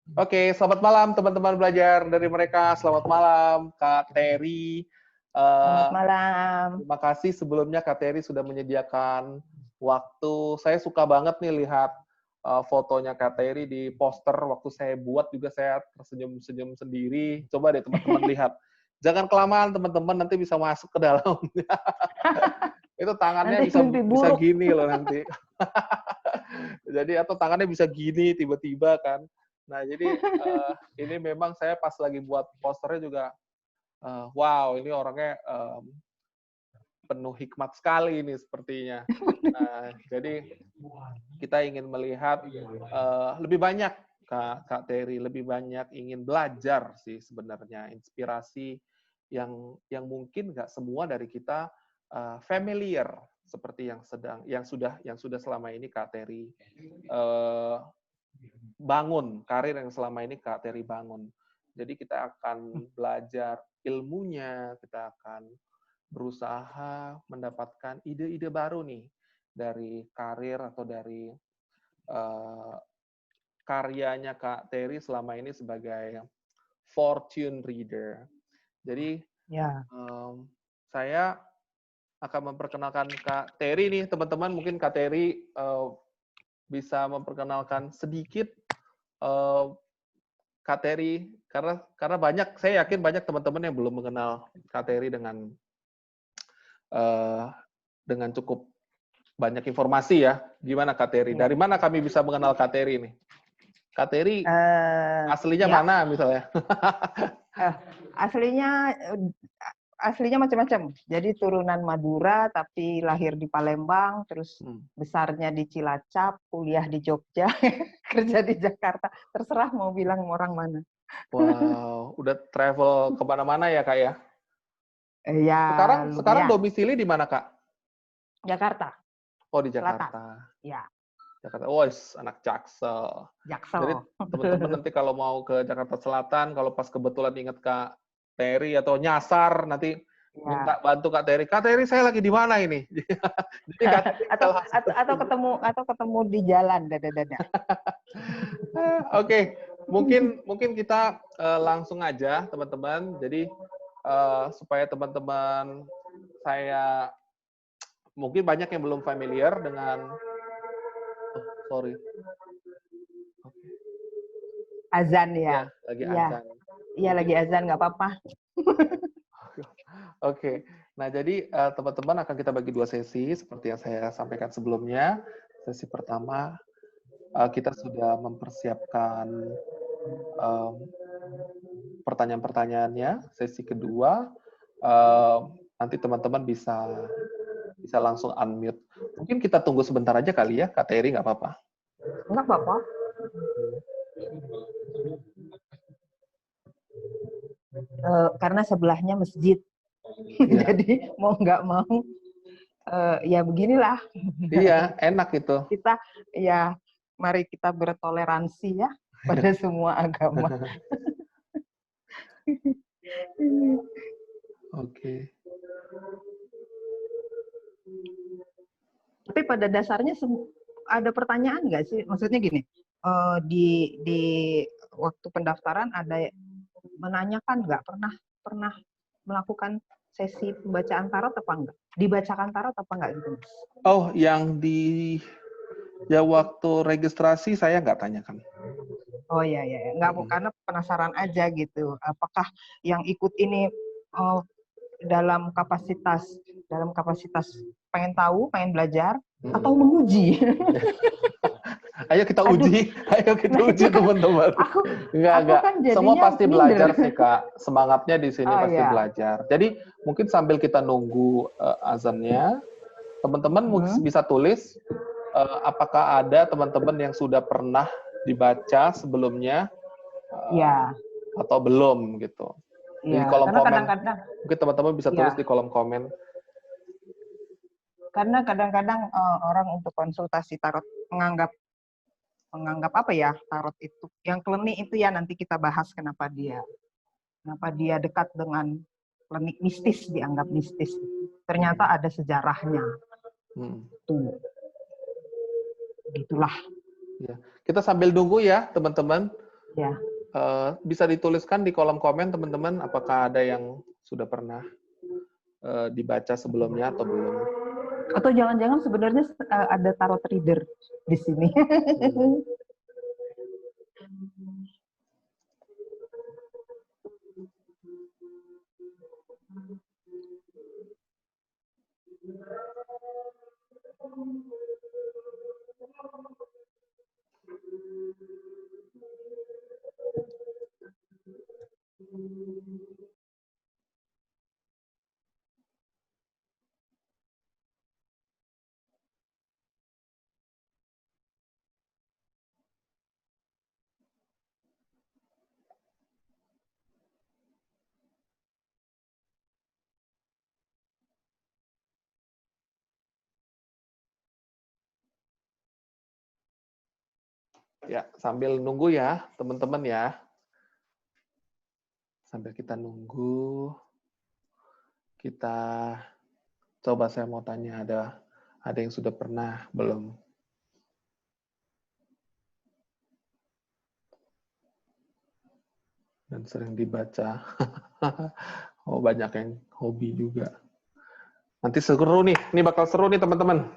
Oke, selamat malam teman-teman belajar dari mereka. Selamat malam Kak Terry. Selamat Eh, malam. Terima kasih sebelumnya Kak Terry sudah menyediakan waktu. Saya suka banget nih lihat fotonya Kak Terry di poster. Waktu saya buat juga saya tersenyum-senyum sendiri. Coba deh teman-teman lihat. Jangan kelamaan teman-teman, nanti bisa masuk ke dalam. Itu tangannya Nanti bisa mimpi bisa buruk. gini loh nanti. Jadi atau tangannya bisa gini tiba-tiba kan. Nah, jadi ini memang saya pas lagi buat posternya juga wow, ini orangnya penuh hikmat sekali ini sepertinya. Nah, jadi kita ingin melihat lebih banyak Kak Terry, lebih banyak ingin belajar sih sebenarnya inspirasi yang mungkin nggak semua dari kita familiar seperti yang sudah selama ini Kak Terry bangun, karir yang selama ini Kak Terry bangun. Jadi kita akan belajar ilmunya, kita akan berusaha mendapatkan ide-ide baru nih dari karir atau dari uh, karyanya Kak Terry selama ini sebagai fortune reader. Jadi Ya. saya akan memperkenalkan Kak Terry nih, teman-teman. Mungkin Kak Terry bisa memperkenalkan sedikit uh, Kak Terry, karena saya yakin banyak teman-teman yang belum mengenal Kak Terry uh, dengan cukup banyak informasi ya. Gimana Kak Terry? Ya. Dari mana kami bisa mengenal Kak Terry ini? Kak Terry aslinya Ya. mana misalnya? Aslinya aslinya macam-macam. Jadi turunan Madura tapi lahir di Palembang, terus besarnya di Cilacap, kuliah di Jogja, kerja di Jakarta. Terserah mau bilang orang mana. Wow, udah travel kemana-mana ya Kak ya? Ya Sekarang lumayan. domisili di mana Kak? Jakarta Oh di Selatan. Jakarta. Ya. Jakarta. Oh anak Jaksel. Jadi Jaksel. teman-teman nanti kalau mau ke Jakarta Selatan, kalau pas kebetulan ingat Kak Terry atau nyasar, nanti minta Ya. bantu Kak Terry. Kak Terry saya lagi di mana ini? Jadi Kak Terry bisa langsung atau ketemu di jalan dada-dada. Oke, mungkin kita langsung aja teman-teman. Jadi supaya teman-teman saya mungkin banyak yang belum familiar dengan sorry. Azan Ya, ya. lagi Iya. azan. Iya Mungkin lagi azan nggak apa-apa. Oke. Nah, jadi teman-teman akan kita bagi dua sesi seperti yang saya sampaikan sebelumnya. Sesi pertama kita sudah mempersiapkan pertanyaan-pertanyaannya. Sesi kedua nanti teman-teman bisa langsung unmute. Mungkin kita tunggu sebentar aja kali ya, Kak Terry, nggak apa-apa? Nggak apa-apa. Karena sebelahnya masjid. Iya. Jadi mau nggak mau ya beginilah. Iya, enak itu. Kita ya mari kita bertoleransi ya pada semua agama. Oke. Tapi pada dasarnya ada pertanyaan nggak sih? Maksudnya gini, di waktu pendaftaran ada menanyakan nggak pernah melakukan sesi pembacaan tarot apa enggak? Dibacakan tarot apa enggak gitu? Oh, ya waktu registrasi saya nggak tanyakan. Oh ya nggak karena penasaran aja gitu. Apakah yang ikut ini dalam kapasitas pengen tahu, pengen belajar atau menguji? Ayo kita uji, teman-teman. Enggak. Kan Semua jadinya pasti minder. belajar sih Kak. Semangatnya di sini pasti Ya. belajar. Jadi mungkin sambil kita nunggu azannya, teman-teman bisa tulis apakah ada teman-teman yang sudah pernah dibaca sebelumnya atau belum gitu. Di kolom komen. Mungkin teman-teman bisa tulis di kolom komen. Karena kadang-kadang orang untuk konsultasi tarot menganggap apa ya tarot itu yang klinik itu ya nanti kita bahas kenapa dia dekat dengan klinik mistis, dianggap mistis. Ternyata ada sejarahnya. Tuh. Gitulah. Ya. Kita sambil nunggu ya teman-teman. Ya. Bisa dituliskan di kolom komen teman-teman, apakah ada yang sudah pernah dibaca sebelumnya atau belum. Atau jangan-jangan sebenarnya ada tarot reader di sini. Ya, sambil nunggu ya, teman-teman ya. Sambil kita nunggu, kita coba, saya mau tanya, ada yang sudah pernah belum? Dan sering dibaca. Oh, banyak yang hobi juga. Nanti seru nih, ini bakal seru nih teman-teman.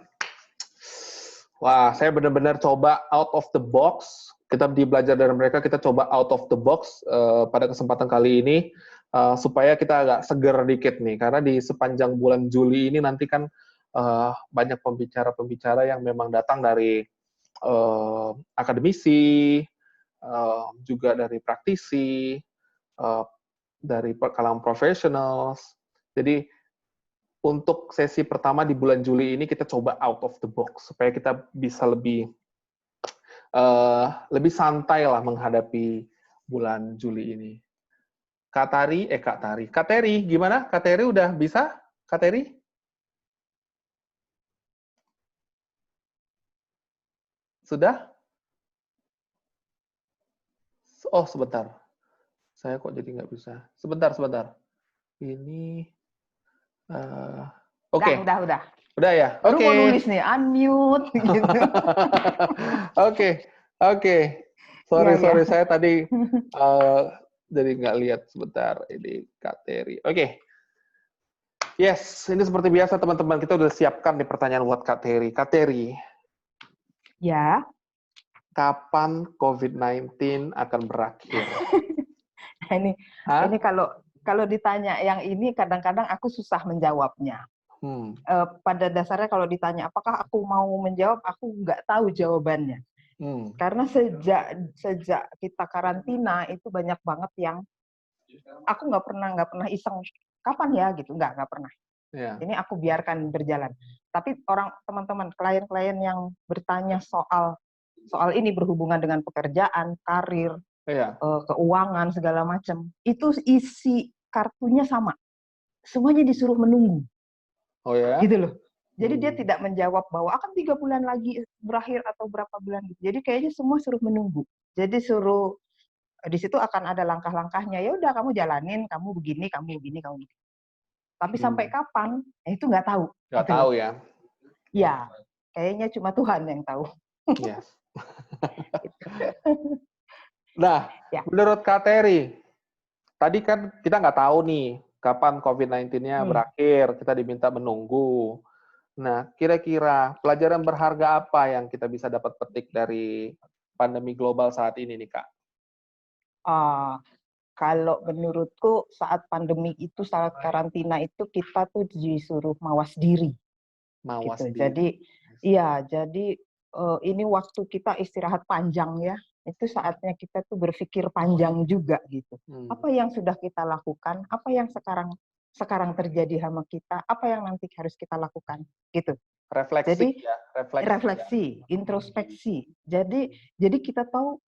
Wah, saya benar-benar coba out of the box. Kita belajar dari mereka, kita coba out of the box pada kesempatan kali ini, supaya kita agak seger dikit nih. Karena di sepanjang bulan Juli ini nanti kan banyak pembicara-pembicara yang memang datang dari akademisi, juga dari praktisi, dari kalangan profesionals. Jadi untuk sesi pertama di bulan Juli ini kita coba out of the box supaya kita bisa lebih santai lah menghadapi bulan Juli ini. Kak Teri, gimana? Kak Teri udah bisa? Kak Teri? Sudah? Oh, sebentar. Saya kok jadi nggak bisa. Sebentar. Ini, oke. Udah. Udah ya? Baru Oke. mau nulis nih, unmute. Gitu. Oke. Sorry, Iya. saya tadi jadi nggak lihat sebentar. Ini Kak Teri. Oke. Yes, ini seperti biasa teman-teman. Kita udah siapkan nih pertanyaan buat Kak Teri. Kak Teri, Ya. kapan COVID-19 akan berakhir? Ini kalau ditanya yang ini kadang-kadang aku susah menjawabnya. Pada dasarnya kalau ditanya apakah aku mau menjawab, aku nggak tahu jawabannya. Karena sejak kita karantina itu banyak banget yang aku nggak pernah iseng kapan ya gitu, nggak pernah. Yeah. Ini aku biarkan berjalan. Tapi teman-teman klien-klien yang bertanya soal ini berhubungan dengan pekerjaan, karir, keuangan segala macam, itu isi kartunya sama, semuanya disuruh menunggu. Oh ya? Gitu loh. Jadi dia tidak menjawab bahwa akan 3 bulan lagi berakhir atau berapa bulan gitu. Jadi kayaknya semua suruh menunggu. Jadi suruh di situ akan ada langkah-langkahnya. Ya udah kamu jalanin, kamu begini. Tapi sampai kapan? Itu nggak tahu. Nggak tahu ya. Ya, kayaknya cuma Tuhan yang tahu. Yes. Nah, menurut Kak Teri, tadi kan kita nggak tahu nih kapan COVID-19-nya berakhir, kita diminta menunggu. Nah, kira-kira pelajaran berharga apa yang kita bisa dapat petik dari pandemi global saat ini nih, Kak? Kalau menurutku saat pandemi itu, saat karantina itu kita tuh disuruh mawas diri. Mawas gitu. diri. Jadi ini waktu kita istirahat panjang ya. Itu saatnya kita tuh berpikir panjang juga gitu. Apa yang sudah kita lakukan, apa yang sekarang terjadi sama kita, apa yang nanti harus kita lakukan gitu. Refleksi. Introspeksi. Jadi kita tahu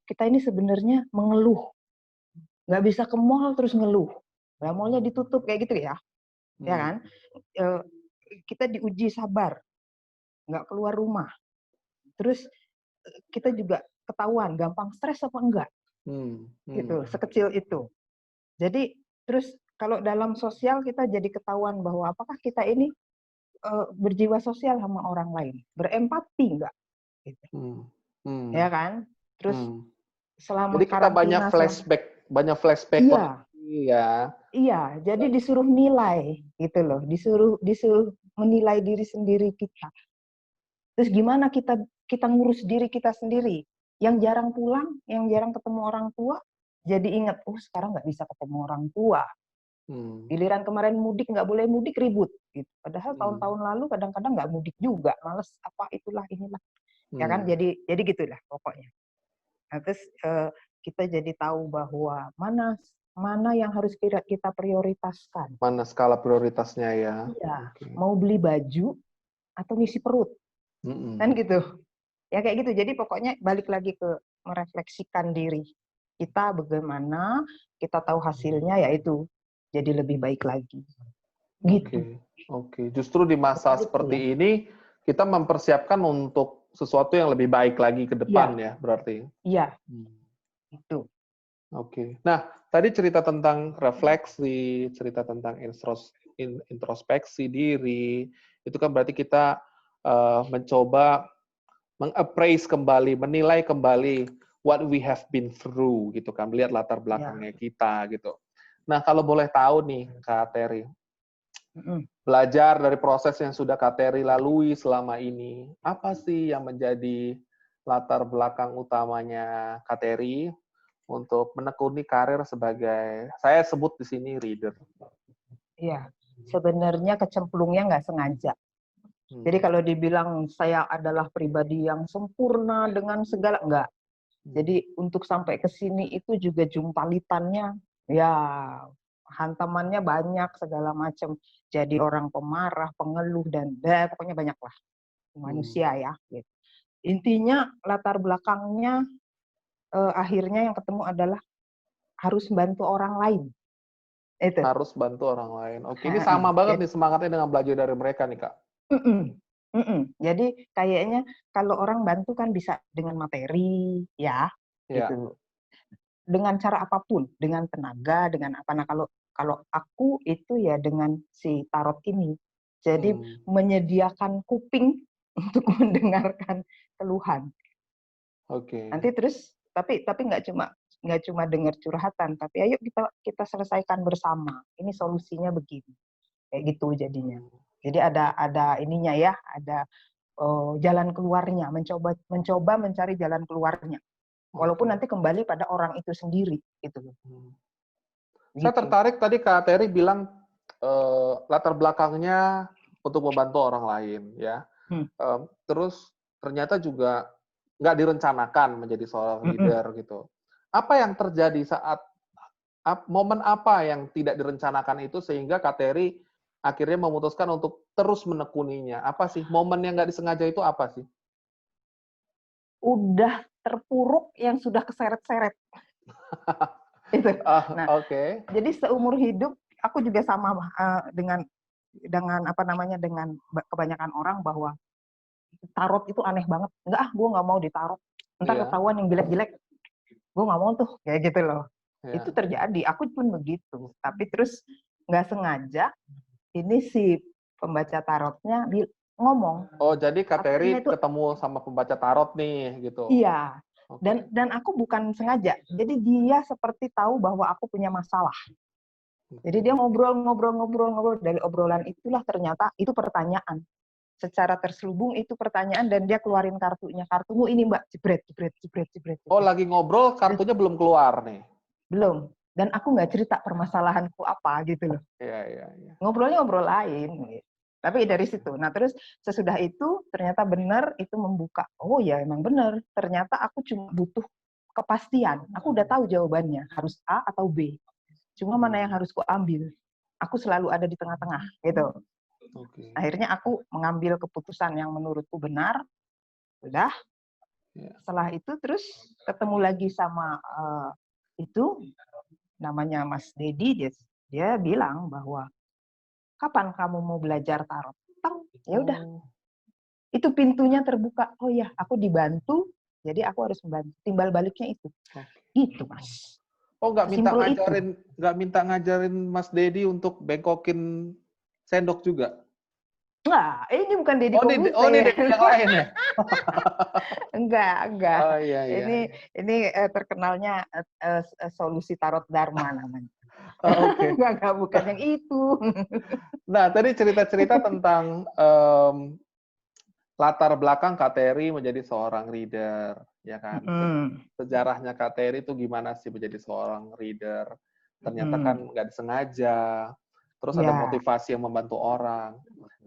kita ini sebenarnya mengeluh. Nggak bisa ke mall terus ngeluh. Nah, mallnya ditutup kayak gitu ya. Ya kan? Kita diuji sabar. Nggak keluar rumah. Terus kita juga ketahuan gampang stres apa enggak. Gitu, sekecil itu. Jadi terus kalau dalam sosial kita jadi ketahuan bahwa apakah kita ini berjiwa sosial sama orang lain, berempati enggak gitu. Ya kan? Terus selama Jadi kita banyak karantina flashback iya, lagi ya. iya, jadi disuruh nilai gitu loh, disuruh menilai diri sendiri kita. Terus gimana kita kita ngurus diri kita sendiri? Yang jarang pulang, yang jarang ketemu orang tua, jadi ingat, oh sekarang nggak bisa ketemu orang tua. Hmm. Giliran kemarin mudik nggak boleh mudik ribut. Gitu. Padahal Hmm. tahun-tahun lalu kadang-kadang nggak mudik juga, males apa itulah inilah, ya kan? Hmm. Jadi gitulah pokoknya. Nah, terus kita jadi tahu bahwa mana yang harus kita prioritaskan. Mana skala prioritasnya ya? Iya, Oke. mau beli baju atau ngisi perut, kan gitu. Ya kayak gitu. Jadi pokoknya balik lagi ke merefleksikan diri kita bagaimana, kita tahu hasilnya yaitu jadi lebih baik lagi. Gitu. Oke. Justru di masa Pokoknya gitu ya. seperti ini kita mempersiapkan untuk sesuatu yang lebih baik lagi ke depan Iya, ya, berarti. iya, itu. Oke. Nah, tadi cerita tentang refleksi, cerita tentang introspeksi diri, itu kan berarti kita mencoba meng-appraise kembali, menilai kembali what we have been through, gitu kan, melihat latar Ya. belakangnya kita, gitu. Nah, kalau boleh tahu nih, Kak Terry, Mm-mm. belajar dari proses yang sudah Kak Terry lalui selama ini, apa sih yang menjadi latar belakang utamanya Kak Terry untuk menekuni karir sebagai, saya sebut di sini reader? Iya, sebenarnya kecemplungnya nggak sengaja. Jadi kalau dibilang saya adalah pribadi yang sempurna dengan segala, enggak. Jadi untuk sampai ke sini itu juga jumpalitannya, ya hantamannya banyak segala macam. Jadi orang pemarah, pengeluh dan pokoknya banyak lah manusia ya. Gitu. Intinya latar belakangnya akhirnya yang ketemu adalah harus bantu orang lain. Itu. Harus bantu orang lain. Oke, ini sama banget Jadi, nih semangatnya dengan belajar dari mereka nih, Kak. Jadi kayaknya kalau orang bantu kan bisa dengan materi, ya, Ya. gitu. Dengan cara apapun, dengan tenaga, dengan apa. Nah, kalau aku itu ya dengan si tarot ini. Jadi menyediakan kuping untuk mendengarkan keluhan. Oke. Nanti terus tapi nggak cuma dengar curhatan, tapi ayo kita selesaikan bersama. Ini solusinya begini. Kayak gitu jadinya. Jadi ada ininya ya, ada jalan keluarnya, mencoba mencari jalan keluarnya. Walaupun nanti kembali pada orang itu sendiri, gitu loh. Saya tertarik tadi Kak Terry bilang latar belakangnya untuk membantu orang lain, ya. Terus ternyata juga nggak direncanakan menjadi seorang leader gitu. Apa yang terjadi saat momen apa yang tidak direncanakan itu sehingga Kak Terry akhirnya memutuskan untuk terus menekuninya? Apa sih momen yang nggak disengaja itu apa sih? Udah terpuruk yang sudah keseret-seret. Itu. Nah, jadi seumur hidup aku juga sama dengan apa namanya dengan kebanyakan orang bahwa tarot itu aneh banget. Enggak, gue nggak mau ditarot. Ntar ketahuan yang jelek-jelek. Gue nggak mau tuh, kayak gitu loh. Itu terjadi. Aku pun begitu. Tapi terus nggak sengaja ini si pembaca tarotnya ngomong. Oh, jadi Kak Terry itu, ketemu sama pembaca tarot nih, gitu. Iya. Dan aku bukan sengaja. Jadi dia seperti tahu bahwa aku punya masalah. Jadi dia ngobrol dari obrolan itulah ternyata itu pertanyaan. Secara terselubung itu pertanyaan dan dia keluarin kartunya. Kartumu ini Mbak, jebret. Oh, lagi ngobrol kartunya belum keluar nih. Belum. Dan aku nggak cerita permasalahanku apa gitu loh. Iya. Ngobrolnya ngobrol lain. Gitu. Tapi dari situ. Nah terus sesudah itu ternyata benar itu membuka. Oh ya emang benar. Ternyata aku cuma butuh kepastian. Aku udah tahu jawabannya. Harus A atau B. Cuma mana yang harus ku ambil. Aku selalu ada di tengah-tengah gitu. Akhirnya aku mengambil keputusan yang menurutku benar. Udah. Setelah itu terus ketemu lagi sama itu namanya Mas Dedi, dia bilang bahwa kapan kamu mau belajar tarot? Ya udah. Itu pintunya terbuka. Oh ya, aku dibantu, jadi aku harus membantu. Timbal baliknya itu. Gitu, Mas. Oh, nggak minta ngajarin Mas Dedi untuk bengkokin sendok juga? Enggak, ini bukan Deddy Oh ini Corbuzier. deck yang lain ya? Enggak. Oh iya iya. Ini terkenalnya solusi tarot Dharma namanya. Oh, oke. Enggak, bukan yang itu. Nah, tadi cerita-cerita tentang latar belakang Kak Terry menjadi seorang reader, ya kan? Mm, Sejarahnya Kak Terry itu gimana sih menjadi seorang reader? Ternyata kan mm. nggak disengaja, terus ada Ya. motivasi yang membantu orang.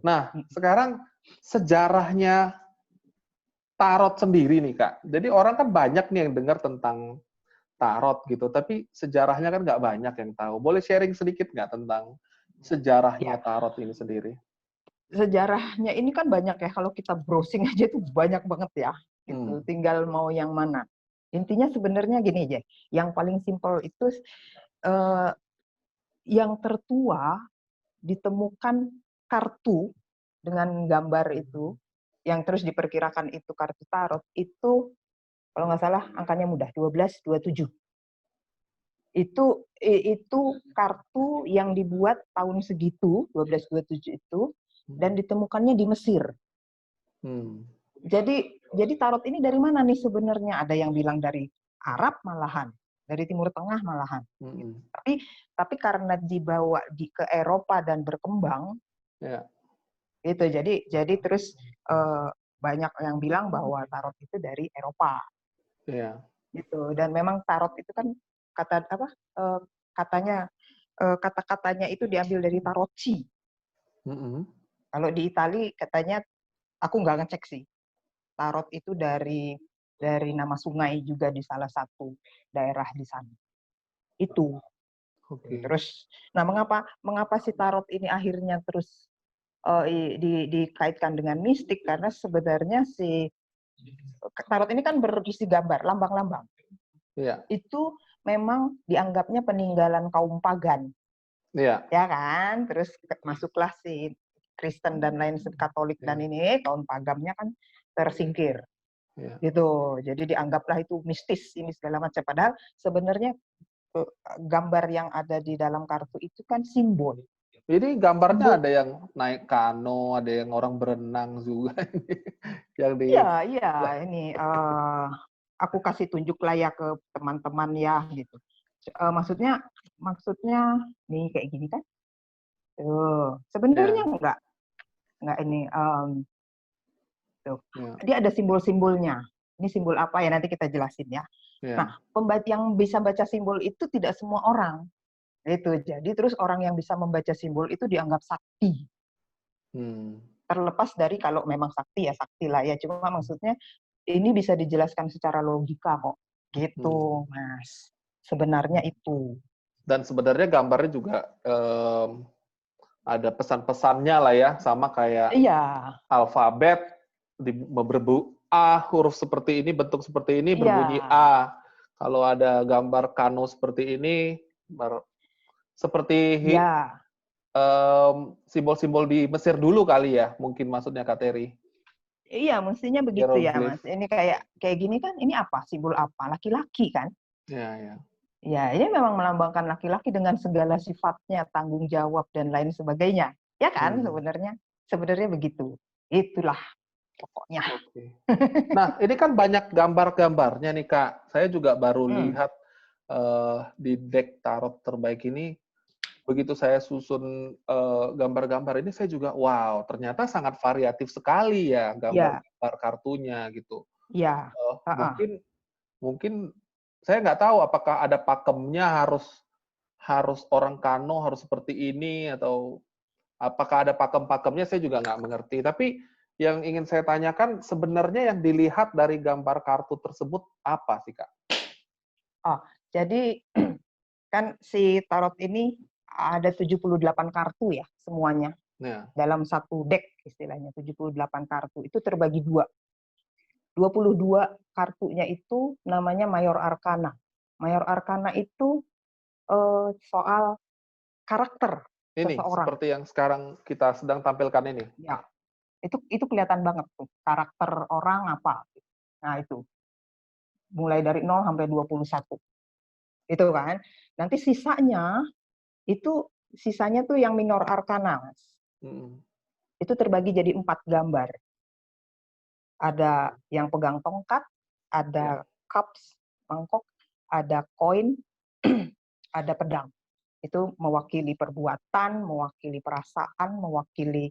Nah, sekarang sejarahnya tarot sendiri nih, Kak. Jadi orang kan banyak nih yang dengar tentang tarot gitu, tapi sejarahnya kan nggak banyak yang tahu. Boleh sharing sedikit nggak tentang sejarahnya Ya, tarot ini sendiri? sejarahnya ini kan banyak ya. Kalau kita browsing aja itu banyak banget ya. Gitu. Hmm. Tinggal mau yang mana. Intinya sebenarnya gini aja. Yang paling simpel itu eh, yang tertua ditemukan kartu dengan gambar itu, yang terus diperkirakan itu kartu tarot, itu kalau nggak salah angkanya mudah, 1227. Itu kartu yang dibuat tahun segitu, 1227 itu, dan ditemukannya di Mesir. Hmm. Jadi tarot ini dari mana nih sebenarnya? Ada yang bilang dari Arab malahan, dari Timur Tengah malahan. Hmm. Tapi karena dibawa ke Eropa dan berkembang, Ya. itu jadi terus eh, banyak yang bilang bahwa tarot itu dari Eropa Ya. gitu. Dan memang tarot itu kan kata apa eh, katanya kata-katanya itu diambil dari tarocci. Hmm. Kalau di Itali katanya, aku nggak ngecek sih, tarot itu dari nama sungai juga di salah satu daerah di sana. Itu. Oke. Terus, nah mengapa si tarot ini akhirnya terus dikaitkan dengan mistik, karena sebenarnya si tarot ini kan berisi gambar, lambang-lambang. Iya. Itu memang dianggapnya peninggalan kaum pagan, Iya. ya kan? Terus masuklah si Kristen dan lain Katolik dan Iya. ini kaum pagannya kan tersingkir Iya. gitu. Jadi dianggaplah itu mistis ini segala macam. Padahal sebenarnya gambar yang ada di dalam kartu itu kan simbol. Jadi gambarnya Simbol. ada yang naik kano, ada yang orang berenang juga ini. Yang di Iya, iya, ini aku kasih tunjuk lah ya ke teman-teman ya gitu. Maksudnya maksudnya nih kayak gini kan. Tuh, sebenarnya ya, enggak ini tuh. ya, Dia ada simbol-simbolnya. Ini simbol apa ya, nanti kita jelasin ya. Nah, ya. yang bisa baca simbol itu tidak semua orang. Itu. Jadi terus orang yang bisa membaca simbol itu dianggap sakti. Hmm. Terlepas dari kalau memang sakti ya sakti lah ya. Cuma maksudnya ini bisa dijelaskan secara logika kok. Hmm. Gitu, Mas. Sebenarnya itu. Dan sebenarnya gambarnya juga ada pesan-pesannya lah ya, sama kayak Iya, alfabet di berbu A, huruf seperti ini, bentuk seperti ini iya, berbunyi A. Kalau ada gambar kano seperti ini, seperti iya. simbol-simbol di Mesir dulu kali ya, mungkin maksudnya Kak Terry. Iya, mestinya begitu ya, Mas. Hieroglif. Ini kayak gini kan, ini apa? Simbol apa? Laki-laki kan? Ya, ya. Ya, ini memang melambangkan laki-laki dengan segala sifatnya, tanggung jawab dan lain sebagainya. Ya kan, Hmm. sebenarnya begitu. Itulah pokoknya. Oke. Nah, ini kan banyak gambar-gambarnya nih, Kak. Saya juga baru Hmm. lihat di deck tarot terbaik ini, begitu saya susun gambar-gambar ini, saya juga, wow, ternyata sangat variatif sekali ya Ya, gambar-gambar kartunya gitu. ya. Mungkin mungkin saya nggak tahu apakah ada pakemnya harus harus orang kano harus seperti ini atau apakah ada pakem-pakemnya saya juga nggak mengerti. Tapi yang ingin saya tanyakan sebenarnya yang dilihat dari gambar kartu tersebut apa sih, Kak? Oh, jadi kan si tarot ini ada 78 kartu ya semuanya Nah, dalam satu deck istilahnya. 78 kartu itu terbagi dua. 22 kartunya itu namanya Mayor Arcana. Mayor Arcana itu soal karakter ini seseorang. seperti yang sekarang kita sedang tampilkan ini. Ya, itu kelihatan banget tuh karakter orang apa. Nah, itu mulai dari 0 sampai 21. Itu kan. Nanti sisanya tuh yang minor arcana, Mas. Mm-mm. itu terbagi jadi 4 gambar. Ada yang pegang tongkat, ada cups, mangkok, ada koin, ada pedang. Itu mewakili perbuatan, mewakili perasaan, mewakili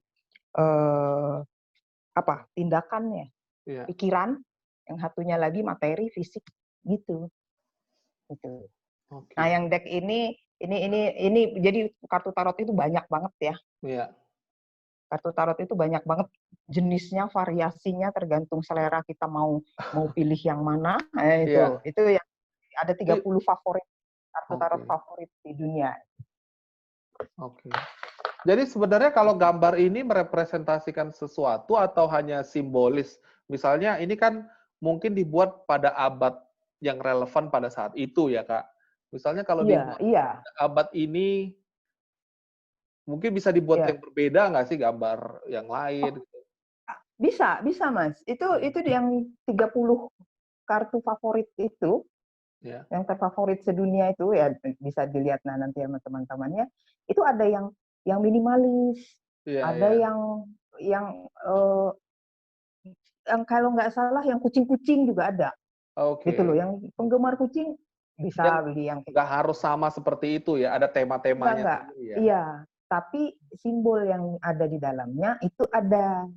tindakannya, pikiran. Yang satunya lagi materi, fisik, gitu. Nah, yang deck ini jadi kartu tarot itu banyak banget ya. Iya. Kartu tarot itu banyak banget jenisnya, variasinya, tergantung selera kita mau pilih yang mana. Itu yang ada 30 favorit kartu tarot favorit di dunia. Oke. Jadi sebenarnya kalau gambar ini merepresentasikan sesuatu atau hanya simbolis? Misalnya ini kan mungkin dibuat pada abad yang relevan pada saat itu ya, Kak. Misalnya kalau dibuat abad ini, mungkin bisa dibuat yang berbeda nggak sih gambar yang lain? Bisa Mas. Itu yang 30 kartu favorit itu, yang terfavorit sedunia itu ya bisa dilihat nanti sama teman-temannya. Itu ada yang minimalis, ada yang kalau nggak salah yang kucing-kucing juga ada. Gitu loh, yang penggemar kucing bisa beli yang nggak harus sama seperti itu ya, ada tema-temanya sendiri ya. Iya, tapi simbol yang ada di dalamnya itu ada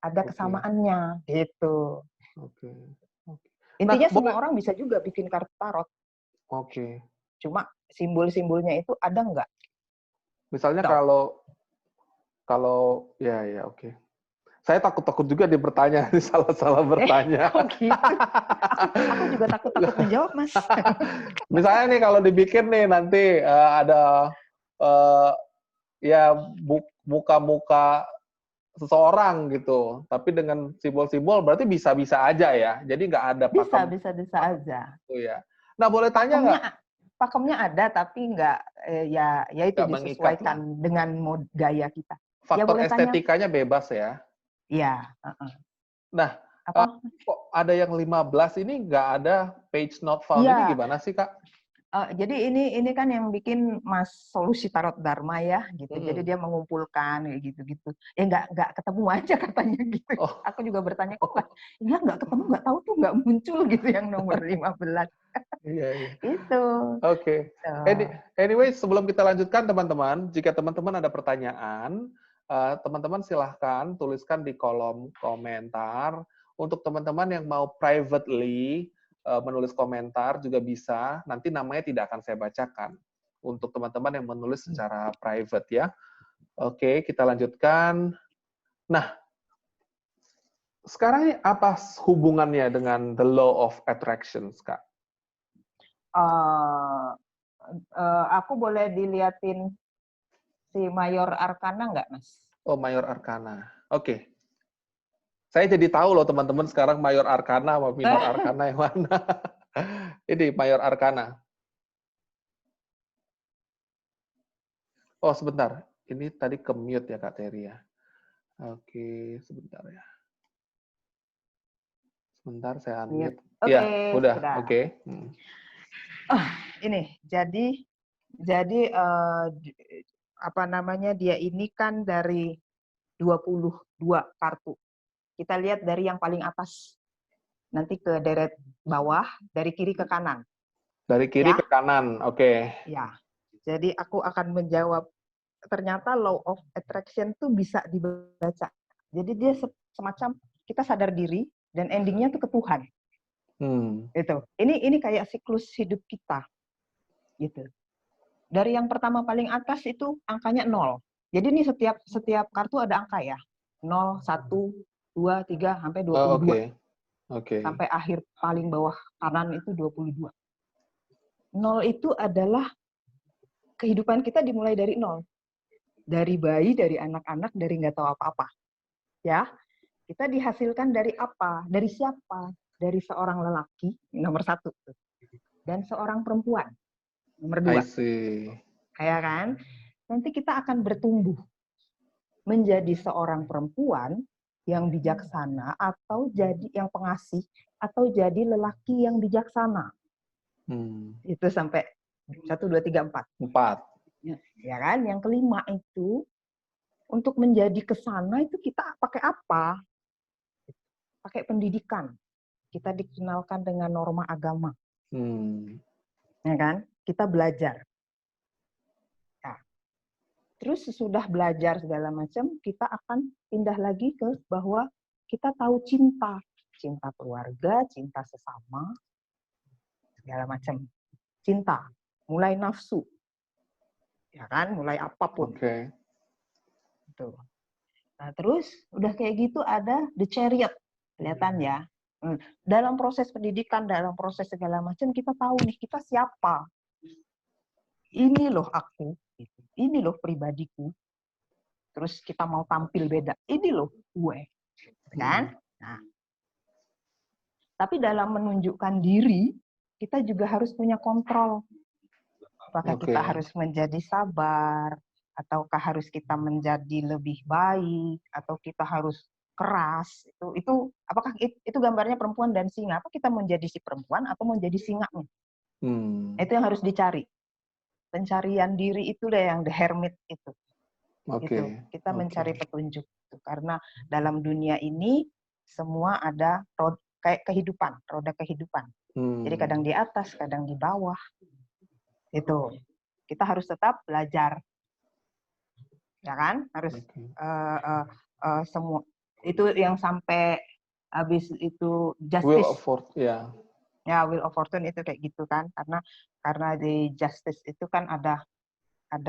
kesamaannya gitu. Intinya semua orang bisa juga bikin kartu tarot. Cuma simbol-simbolnya itu ada nggak? Misalnya kalau saya takut juga dia bertanya, salah bertanya. Gitu. Aku juga takut menjawab, Mas. Misalnya nih kalau dibikin nih nanti ada muka-muka seseorang gitu, tapi dengan simbol-simbol berarti bisa-bisa aja ya. Jadi nggak ada pakem. Bisa aja. Oh ya. Nah, boleh tanya nggak? Pakemnya ada, tapi nggak itu disesuaikan dengan gaya kita. Faktor estetikanya bebas ya. Iya. Nah, kok ada yang 15 ini nggak ada page not found, ini gimana sih, Kak? Jadi ini kan yang bikin Mas Solusi Tarot Dharma ya, gitu. Jadi dia mengumpulkan kayak gitu-gitu. Nggak ketemu aja katanya gitu. Aku juga bertanya, kok nggak ketemu, nggak tahu tuh, nggak muncul gitu yang nomor 15. Iya. Itu. Oke. Anyway, sebelum kita lanjutkan teman-teman, jika teman-teman ada pertanyaan, teman-teman silahkan tuliskan di kolom komentar. Untuk teman-teman yang mau privately menulis komentar juga bisa, nanti namanya tidak akan saya bacakan. Untuk teman-teman yang menulis secara private ya. Oke, kita lanjutkan. Nah, sekarang apa hubungannya dengan the law of attraction, Kak? Aku boleh diliatin si Mayor Arcana nggak, Mas? Oh, Mayor Arcana. Oke. Saya jadi tahu loh teman-teman sekarang Mayor Arcana sama Minor Arcana yang mana. Ini Mayor Arcana. Oh, sebentar. Ini tadi ke-mute ya, Kak Terry ya. Oke, sebentar ya. Sebentar, saya unmute. Ya, udah. Oke. Ini, jadi dia ini kan dari 22 kartu. Kita lihat dari yang paling atas, nanti ke deret bawah, dari kiri ke kanan. Dari kiri ke kanan, oke. Ya, jadi aku akan menjawab, ternyata law of attraction tuh bisa dibaca. Jadi dia semacam kita sadar diri, dan endingnya tuh ke Tuhan. Itu. Ini kayak siklus hidup kita. Gitu. Dari yang pertama paling atas itu angkanya 0. Jadi ini setiap kartu ada angka ya. 0, 1, 2, 3, sampai 22. Sampai akhir paling bawah kanan itu 22. 0 itu adalah kehidupan kita dimulai dari 0. Dari bayi, dari anak-anak, dari nggak tahu apa-apa. Ya, kita dihasilkan dari apa? Dari siapa? Dari seorang lelaki, nomor 1. Dan seorang perempuan, nomor 2. Kayak kan? Nanti kita akan bertumbuh menjadi seorang perempuan yang bijaksana, atau jadi yang pengasih, atau jadi lelaki yang bijaksana. Itu sampai 1, 2, 3, 4. 4. Ya kan? Yang kelima itu untuk menjadi ke sana itu kita pakai apa? Pakai pendidikan. Kita dikenalkan dengan norma agama. Ya kan? Kita belajar. Nah, terus sesudah belajar segala macam, kita akan pindah lagi ke bahwa kita tahu cinta. Cinta keluarga, cinta sesama, segala macam. Cinta. Mulai nafsu. Ya kan? Mulai apapun. Oke. Tuh. Nah, terus udah kayak gitu ada the chariot. Kelihatan ya. Dalam proses pendidikan, dalam proses segala macam, kita tahu nih, kita siapa. Ini loh aku. Ini loh pribadiku. Terus kita mau tampil beda. Ini loh gue. Kan? Nah. Tapi dalam menunjukkan diri, kita juga harus punya kontrol. Apakah kita harus menjadi sabar, ataukah harus kita menjadi lebih baik, atau kita harus keras. Itu apakah itu gambarnya perempuan dan singa? Apa kita menjadi si perempuan atau menjadi singanya? Itu yang harus dicari. Pencarian diri itu deh yang the hermit itu. Gitu. Kita mencari petunjuk. Karena dalam dunia ini semua ada kayak kehidupan, roda kehidupan. Jadi kadang di atas, kadang di bawah. Itu. Kita harus tetap belajar. Ya kan? Harus semua itu yang sampai habis itu justice. Will of Fortune itu kayak gitu kan, karena di justice itu kan ada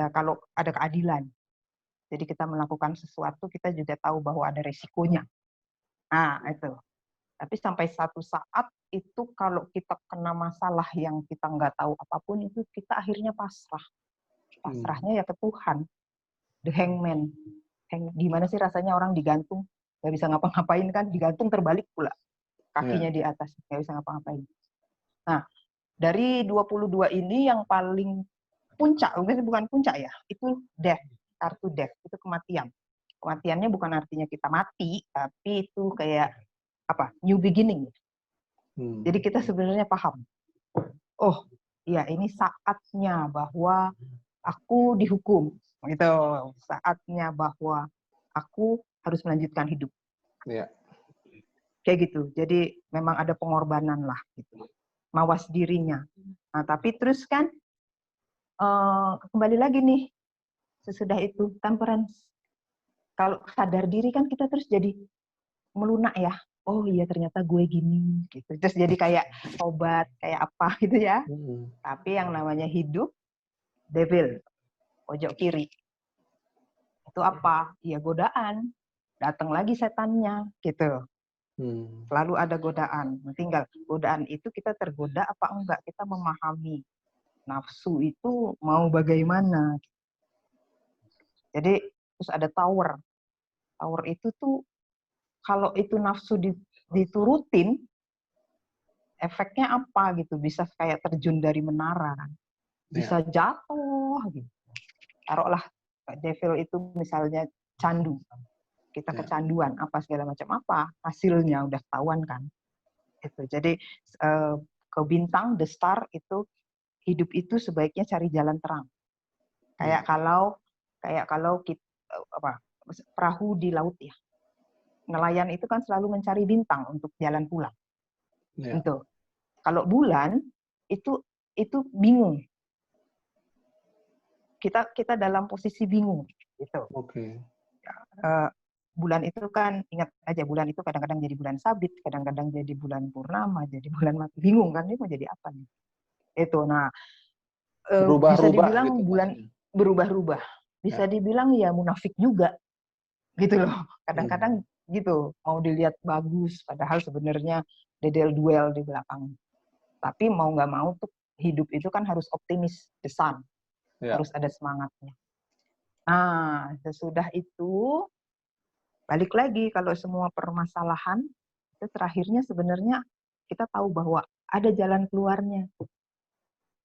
kalau ada keadilan. Jadi kita melakukan sesuatu kita juga tahu bahwa ada resikonya. Nah, itu. Tapi sampai satu saat itu kalau kita kena masalah yang kita nggak tahu apapun itu kita akhirnya pasrah. Pasrahnya ya ke Tuhan. The hangman. Gimana sih rasanya orang digantung? Nggak bisa ngapa-ngapain kan, digantung terbalik pula. Kakinya di atas, nggak bisa ngapa-ngapain. Nah, dari 22 ini yang paling puncak, mungkin bukan puncak ya, itu death, kartu death, itu kematian. Kematiannya bukan artinya kita mati, tapi itu kayak apa? New beginning. Jadi kita sebenarnya paham. Oh, ya ini saatnya bahwa aku dihukum. Gitu. Saatnya bahwa aku harus melanjutkan hidup. Kayak gitu. Jadi memang ada pengorbanan lah gitu. Mawas dirinya. Nah, tapi terus kan kembali lagi nih sesudah itu temperance. Kalau sadar diri kan kita terus jadi melunak ya. Oh iya ternyata gue gini gitu. Terus jadi kayak obat, kayak apa gitu ya. Tapi yang namanya hidup, devil, pojok kiri. Itu apa? Ya godaan. Datang lagi setannya gitu. Selalu ada godaan. Tinggal godaan itu kita tergoda apa enggak. Kita memahami nafsu itu mau bagaimana. Jadi terus ada tower. Tower itu tuh kalau itu nafsu diturutin, efeknya apa gitu? Bisa kayak terjun dari menara kan. Bisa jatuh gitu. Taruhlah devil itu misalnya candu. Kita kecanduan apa segala macam apa, hasilnya udah ketahuan kan. Itu. Jadi ke bintang the star itu hidup itu sebaiknya cari jalan terang. Kayak kalau kita perahu di laut ya. Nelayan itu kan selalu mencari bintang untuk jalan pulang. Gitu. Kalau bulan itu bingung. Kita dalam posisi bingung gitu. Bulan itu kan ingat aja bulan itu kadang-kadang jadi bulan sabit, kadang-kadang jadi bulan purnama, jadi bulan mati, bingung kan ini mau jadi apa nih? Itu. Nah, bisa dibilang gitu, bulan berubah-ubah. Bisa dibilang ya munafik juga. Gitu loh. Kadang-kadang gitu, mau dilihat bagus padahal sebenarnya dedel-duel di belakang. Tapi mau nggak mau tuh hidup itu kan harus optimis, the sun. Harus ada semangatnya. Nah, sesudah itu balik lagi kalau semua permasalahan itu terakhirnya sebenarnya kita tahu bahwa ada jalan keluarnya.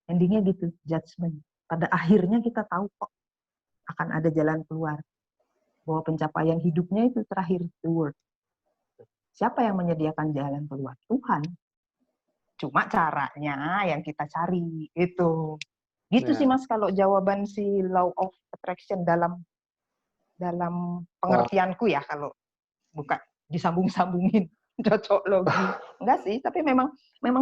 Endingnya gitu, judgment. Pada akhirnya kita tahu kok akan ada jalan keluar. Bahwa pencapaian hidupnya itu terakhir, the word. Siapa yang menyediakan jalan keluar? Tuhan. Cuma caranya yang kita cari itu. Gitu sih Mas kalau jawaban si law of attraction dalam dalam Wah, pengertianku ya, kalau bukan disambung-sambungin cocok logi. Enggak sih, tapi memang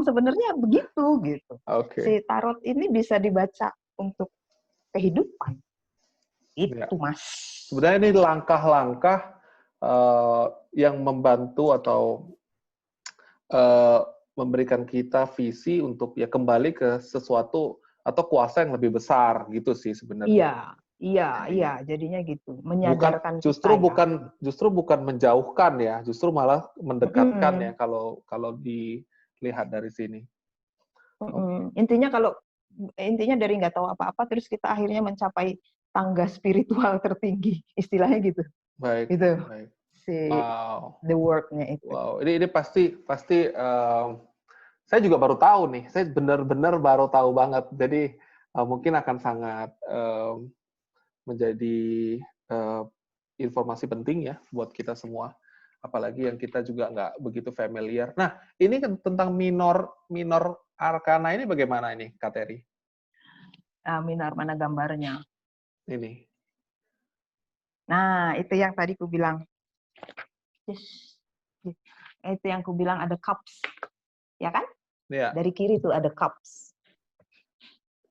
sebenarnya begitu gitu. oke. Si tarot ini bisa dibaca untuk kehidupan. Ya. Itu, Mas. Sebenarnya ini langkah-langkah yang membantu atau eh, memberikan kita visi untuk ya kembali ke sesuatu atau kuasa yang lebih besar gitu sih sebenarnya. Iya, iya, iya, Jadinya. jadinya gitu. Bukan Menyadarkan justru kita ya. bukan menjauhkan ya, justru malah mendekatkan ya Mm-mm, kalau kalau dilihat dari sini. Oke, mm-mm. Intinya dari nggak tahu apa-apa terus kita akhirnya mencapai tangga spiritual tertinggi, istilahnya gitu. baik, Itu baik. si Wow, the word-nya itu. wow. Ini pasti pasti saya juga baru tahu nih. Saya benar-benar baru tahu banget. Jadi mungkin akan sangat menjadi eh, informasi penting ya buat kita semua. Apalagi yang kita juga nggak begitu familiar. Nah, ini kan tentang minor minor arkana ini bagaimana ini, Kak Teri? Minar mana gambarnya? Ini. Nah, itu yang tadi ku bilang. Yes. Itu yang ku bilang ada cups, ya kan? Ya, Dari kiri tuh ada cups.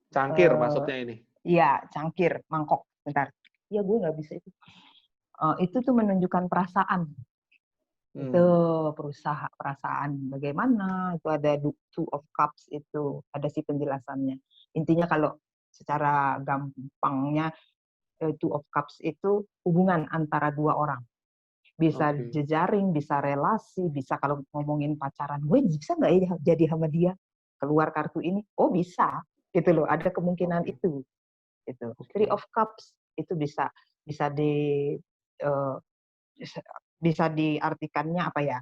cangkir Eh, maksudnya ini. Iya, cangkir, mangkok. Bentar. Ya, gue nggak bisa itu. Itu tuh menunjukkan perasaan. Itu Hmm, perasaan. Bagaimana? Itu ada two of cups itu. Ada sih penjelasannya. Intinya kalau secara gampangnya, two of cups itu hubungan antara dua orang. Bisa oke. jejaring, bisa relasi, bisa kalau ngomongin pacaran, gue bisa nggak ya jadi sama dia? Keluar kartu ini, oh bisa, gitu loh. Ada kemungkinan Oke. itu. Gitu. Three Oke. of Cups itu bisa bisa uh, bisa diartikannya apa ya?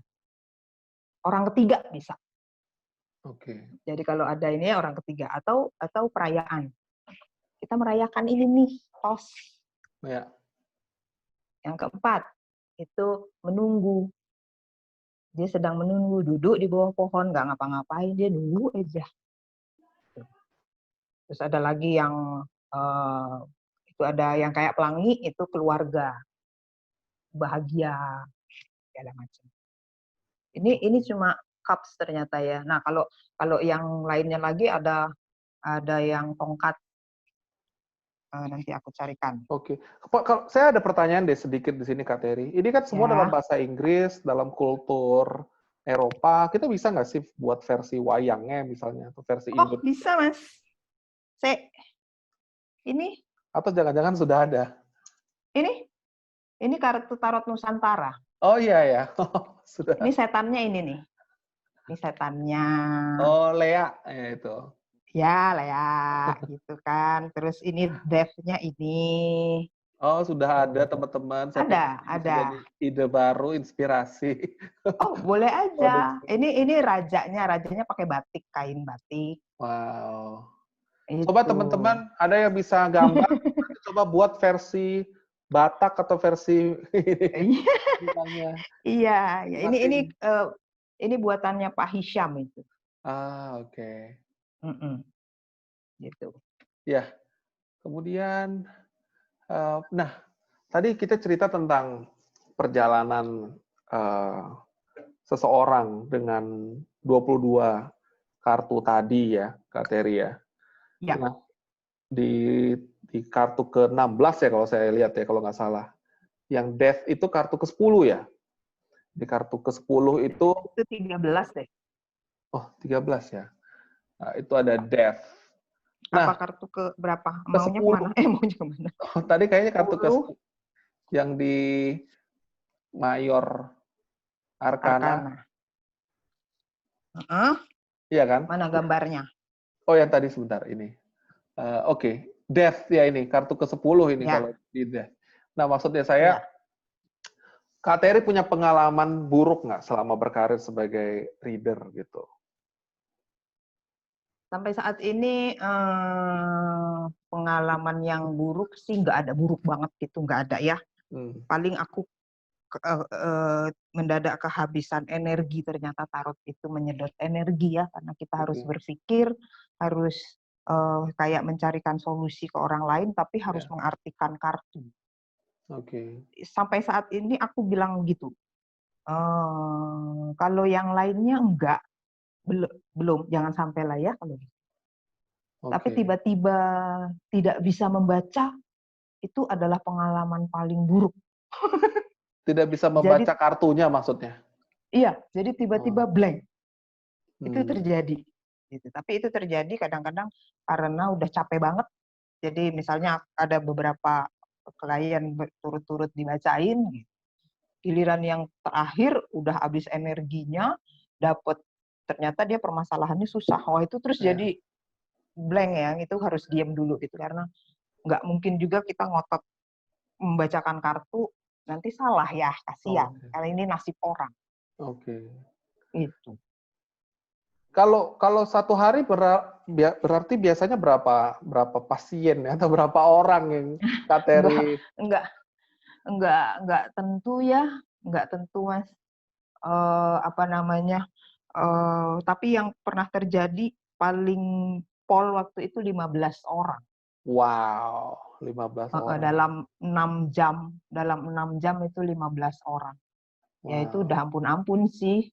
Orang ketiga bisa. Oke. Jadi kalau ada ini orang ketiga atau perayaan. Kita merayakan ini nih, tos. Ya. Yang keempat itu menunggu. Dia sedang menunggu, duduk di bawah pohon, nggak ngapa-ngapain, dia nunggu aja. Terus ada lagi yang uh, itu ada yang kayak pelangi, itu keluarga, bahagia, segala macam. Ini Oke. cuma cups ternyata ya. Nah, kalau kalau yang lainnya lagi ada yang tongkat, nanti aku carikan. Oke. Kalau saya ada pertanyaan deh sedikit di sini, Kak Teri. Ini kan semua dalam Ya. bahasa Inggris, dalam kultur Eropa. Kita bisa nggak sih buat versi wayangnya misalnya, atau versi Oh, Indonesia? bisa, Mas. Se ini Atau jangan-jangan sudah ada? ini ini kartu tarot Nusantara. Oh iya ya, Ini sudah. setannya ini nih. Ini setannya. Oh Lea, ya itu. Ya lah ya, gitu kan. Terus ini death-nya ini. Oh sudah ada Tuh. teman-teman. Saya pikir Ada, ini bisa ada. jadi ide baru, inspirasi. Oh, boleh aja. Produksi. Ini rajanya pakai batik, kain batik. Wow. Coba Itu. teman-teman ada yang bisa gambar, nanti coba buat versi Batak atau versi Iya, bilangnya iya, ya. masing. Ini buatannya Pak Hisham itu. Ah, oke. Mm-mm, gitu. Ya, kemudian, nah, tadi kita cerita tentang perjalanan eh, seseorang dengan 22 kartu tadi ya, Kak Teri ya. Ya, Nah, di kartu ke-16 ya kalau saya lihat ya, kalau nggak salah. Yang Death itu kartu ke-10 ya. Di kartu ke-10 itu, itu 13 deh. oh 13 ya. Nah, itu ada Death. Apa Nah, kartu ke berapa? Maunya ke-10. kemana? Maunya kemana? Oh, tadi kayaknya kartu ke 10 yang di Mayor Arkana, Arkana. Heeh, iya kan? mana gambarnya? Oh, yang tadi sebentar ini. Oke, Death ya ini, kartu ke-10 ini kalau Ya, di Death. Nah, maksudnya saya, ya. Kak Terry punya pengalaman buruk nggak selama berkarir sebagai reader gitu? Sampai saat ini pengalaman yang buruk sih nggak ada, buruk banget gitu nggak ada ya. Hmm, Paling aku mendadak kehabisan energi, ternyata tarot itu menyedot energi ya, karena kita harus oke, berpikir, harus kayak mencarikan solusi ke orang lain, tapi harus ya, mengartikan kartu. Oke. Sampai saat ini aku bilang gitu. Kalau yang lainnya enggak, belum, jangan sampai lah ya kalau gitu. Tapi Oke. tiba-tiba tidak bisa membaca, itu adalah pengalaman paling buruk. Tidak bisa Jadi membaca kartunya maksudnya? iya, jadi Oh, tiba-tiba blank. Itu hmm, terjadi. Gitu. Tapi itu terjadi kadang-kadang karena udah capek banget. Jadi misalnya ada beberapa klien berturut-turut dibacain, gitu. Giliran yang terakhir udah habis energinya, dapat ternyata dia permasalahannya susah. Wah itu terus ya, jadi blank ya, itu harus diam dulu gitu karena nggak mungkin juga kita ngotot membacakan kartu nanti salah ya, kasihan. oke, Karena ini nasib orang. oke. Itu. Kalau kalau satu hari berarti biasanya berapa berapa pasien ya, atau berapa orang yang Kak Enggak, Terry? enggak, enggak tentu ya, enggak tentu Mas. Apa namanya? Tapi yang pernah terjadi paling pol waktu itu 15 orang. Wow, 15 orang. Dalam 6 jam itu 15 orang. Ya itu Wow. udah ampun-ampun sih.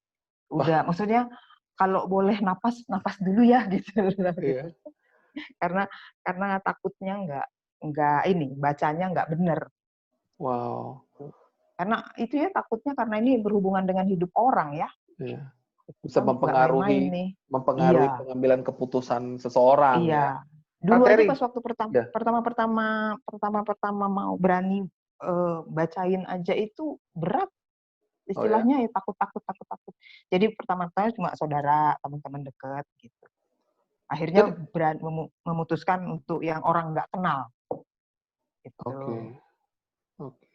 Wah, Udah, maksudnya kalau boleh napas, napas dulu ya gitu. iya. Karena takutnya nggak ini bacanya nggak bener. Wow. Karena itu ya takutnya karena ini berhubungan dengan hidup orang ya. Iya. Bisa Kita nggak main-main mempengaruhi nih. mempengaruhi Iya, pengambilan keputusan seseorang ya. iya. Kak Dulu aja Terry, pas waktu ya. pertama mau berani bacain aja itu berat. Oh ya. Istilahnya ya takut. Jadi pertama-tama cuma saudara, teman-teman dekat gitu. Akhirnya Jadi, memutuskan untuk yang orang nggak kenal gitu. oke, oke.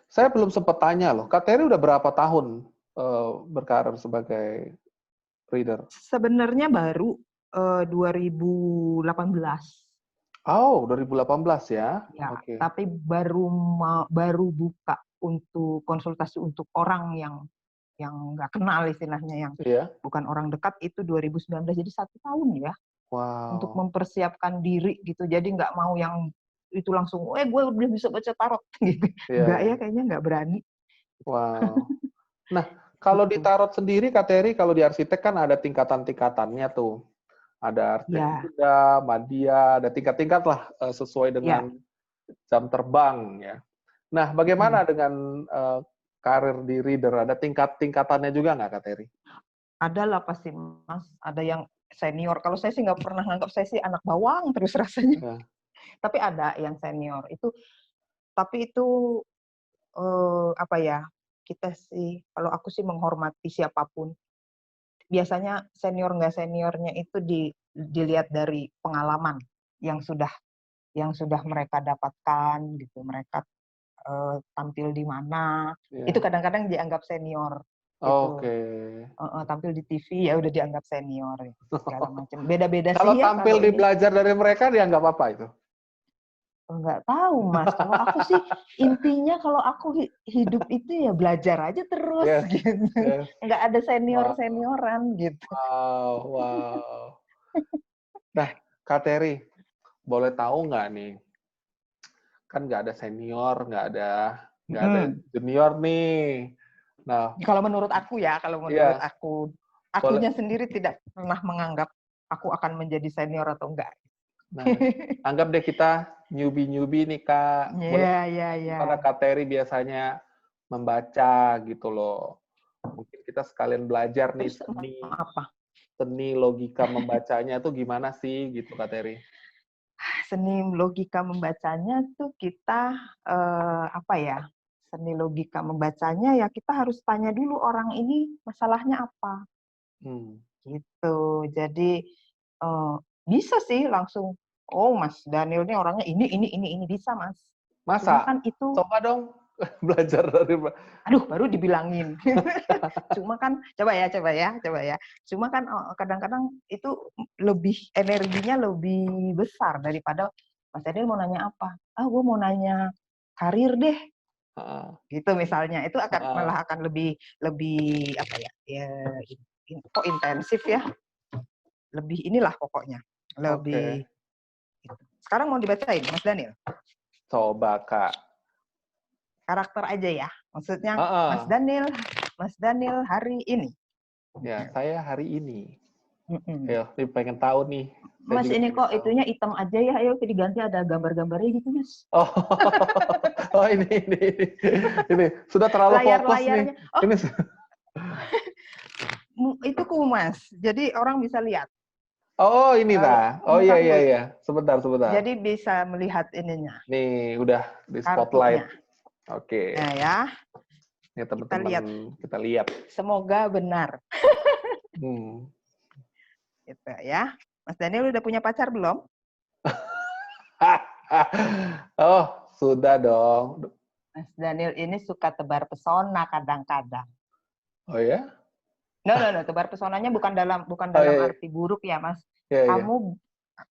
Saya belum sempat tanya loh, Kak Terry udah berapa tahun berkarir sebagai reader? Sebenarnya baru 2018 Oh, 2018 ya. ya, Oke. tapi baru buka untuk konsultasi untuk orang yang nggak kenal istilahnya yang Iya. bukan orang dekat itu 2019 jadi 1 tahun ya untuk Wow. mempersiapkan diri gitu jadi nggak mau yang itu langsung gue udah bisa baca tarot gitu Iya, nggak iya. ya kayaknya nggak berani Wow. Nah, kalau di gitu tarot sendiri, Kak Terry, kalau di arsitek kan ada tingkatan-tingkatannya tuh. Ada arsitek ya muda, madya, ada tingkat-tingkat lah sesuai ya dengan jam terbang ya. Nah, bagaimana dengan karir di reader? Ada tingkat-tingkatannya juga nggak, Kak Terry? ada lah pasti mas ada yang senior kalau saya sih nggak pernah nganggap saya sih anak bawang terus rasanya Ya. tapi ada yang senior itu tapi itu apa ya kita sih kalau aku sih menghormati siapapun biasanya senior nggak seniornya itu dilihat dari pengalaman yang sudah mereka dapatkan gitu mereka tampil di mana itu Ya. kadang-kadang dianggap senior gitu Oke. tampil di TV ya udah dianggap senior gitu, segala macam beda-beda Kalau sih ya tampil kalau di ini belajar dari mereka, dia nggak apa-apa itu? nggak tahu mas kalau aku sih intinya kalau aku hidup itu ya belajar aja terus Yes, gitu yes. nggak ada senior Wow, senioran gitu. wow, wow. Nah, Kak Terry, boleh tahu nggak nih? Kan nggak ada senior, nggak ada Mm. junior nih. Nah, Kalau menurut aku ya, kalau menurut ya aku, boleh. akunya sendiri tidak pernah menganggap aku akan menjadi senior atau enggak. Nah, anggap deh kita newbie nih Kak. Boleh Iya, iya, iya. gimana Kak Terry biasanya membaca gitu loh. Mungkin kita sekalian belajar nih Terus mau apa? seni logika membacanya tuh gimana sih gitu Kak Terry. Seni logika membacanya tuh kita apa ya? Seni logika membacanya ya kita harus tanya dulu orang ini masalahnya apa Hmm. gitu. Jadi eh, bisa sih langsung oh Mas Daniel ini orangnya ini bisa Mas. Cuma Masa? kan itu Coba dong belajar dari aduh baru dibilangin. Cuma kan coba ya. Cuma kan kadang-kadang itu lebih energinya lebih besar daripada Mas Daniel mau nanya apa? Ah, gue mau nanya karir deh, Ah, gitu misalnya. Itu akan ah, malah akan lebih lebih apa ya? Ya kok intensif ya? Lebih inilah pokoknya. Lebih oke. gitu. Sekarang mau dibacain Mas Daniel? Coba Kak. karakter aja ya. Maksudnya Heeh. Mas Daniel hari ini. Ya, saya hari ini. Mm-mm. Ya, ini pengen tahu nih. Saya Mas juga ini pengen kok tahu. itunya hitam aja ya, ayo diganti ada gambar-gambarnya gitu Mas. Oh, oh ini sudah terlalu fokus nih. Layar-layarnya, oh Ini itu Mas, jadi orang bisa lihat. oh ini nah. Oh iya iya Mukaku, iya. Sebentar sebentar. jadi bisa melihat ininya, Nih udah di spotlight. kartunya. Oke. Nah ya, Nih kita teman-teman lihat. kita lihat. Semoga benar. Hmm. Gitu ya. Mas Daniel udah punya pacar belum? Oh, sudah dong. Mas Daniel ini suka tebar pesona kadang-kadang. Oh ya? No, tebar pesonanya bukan Oh dalam iya iya. arti buruk ya, Mas. Iya iya.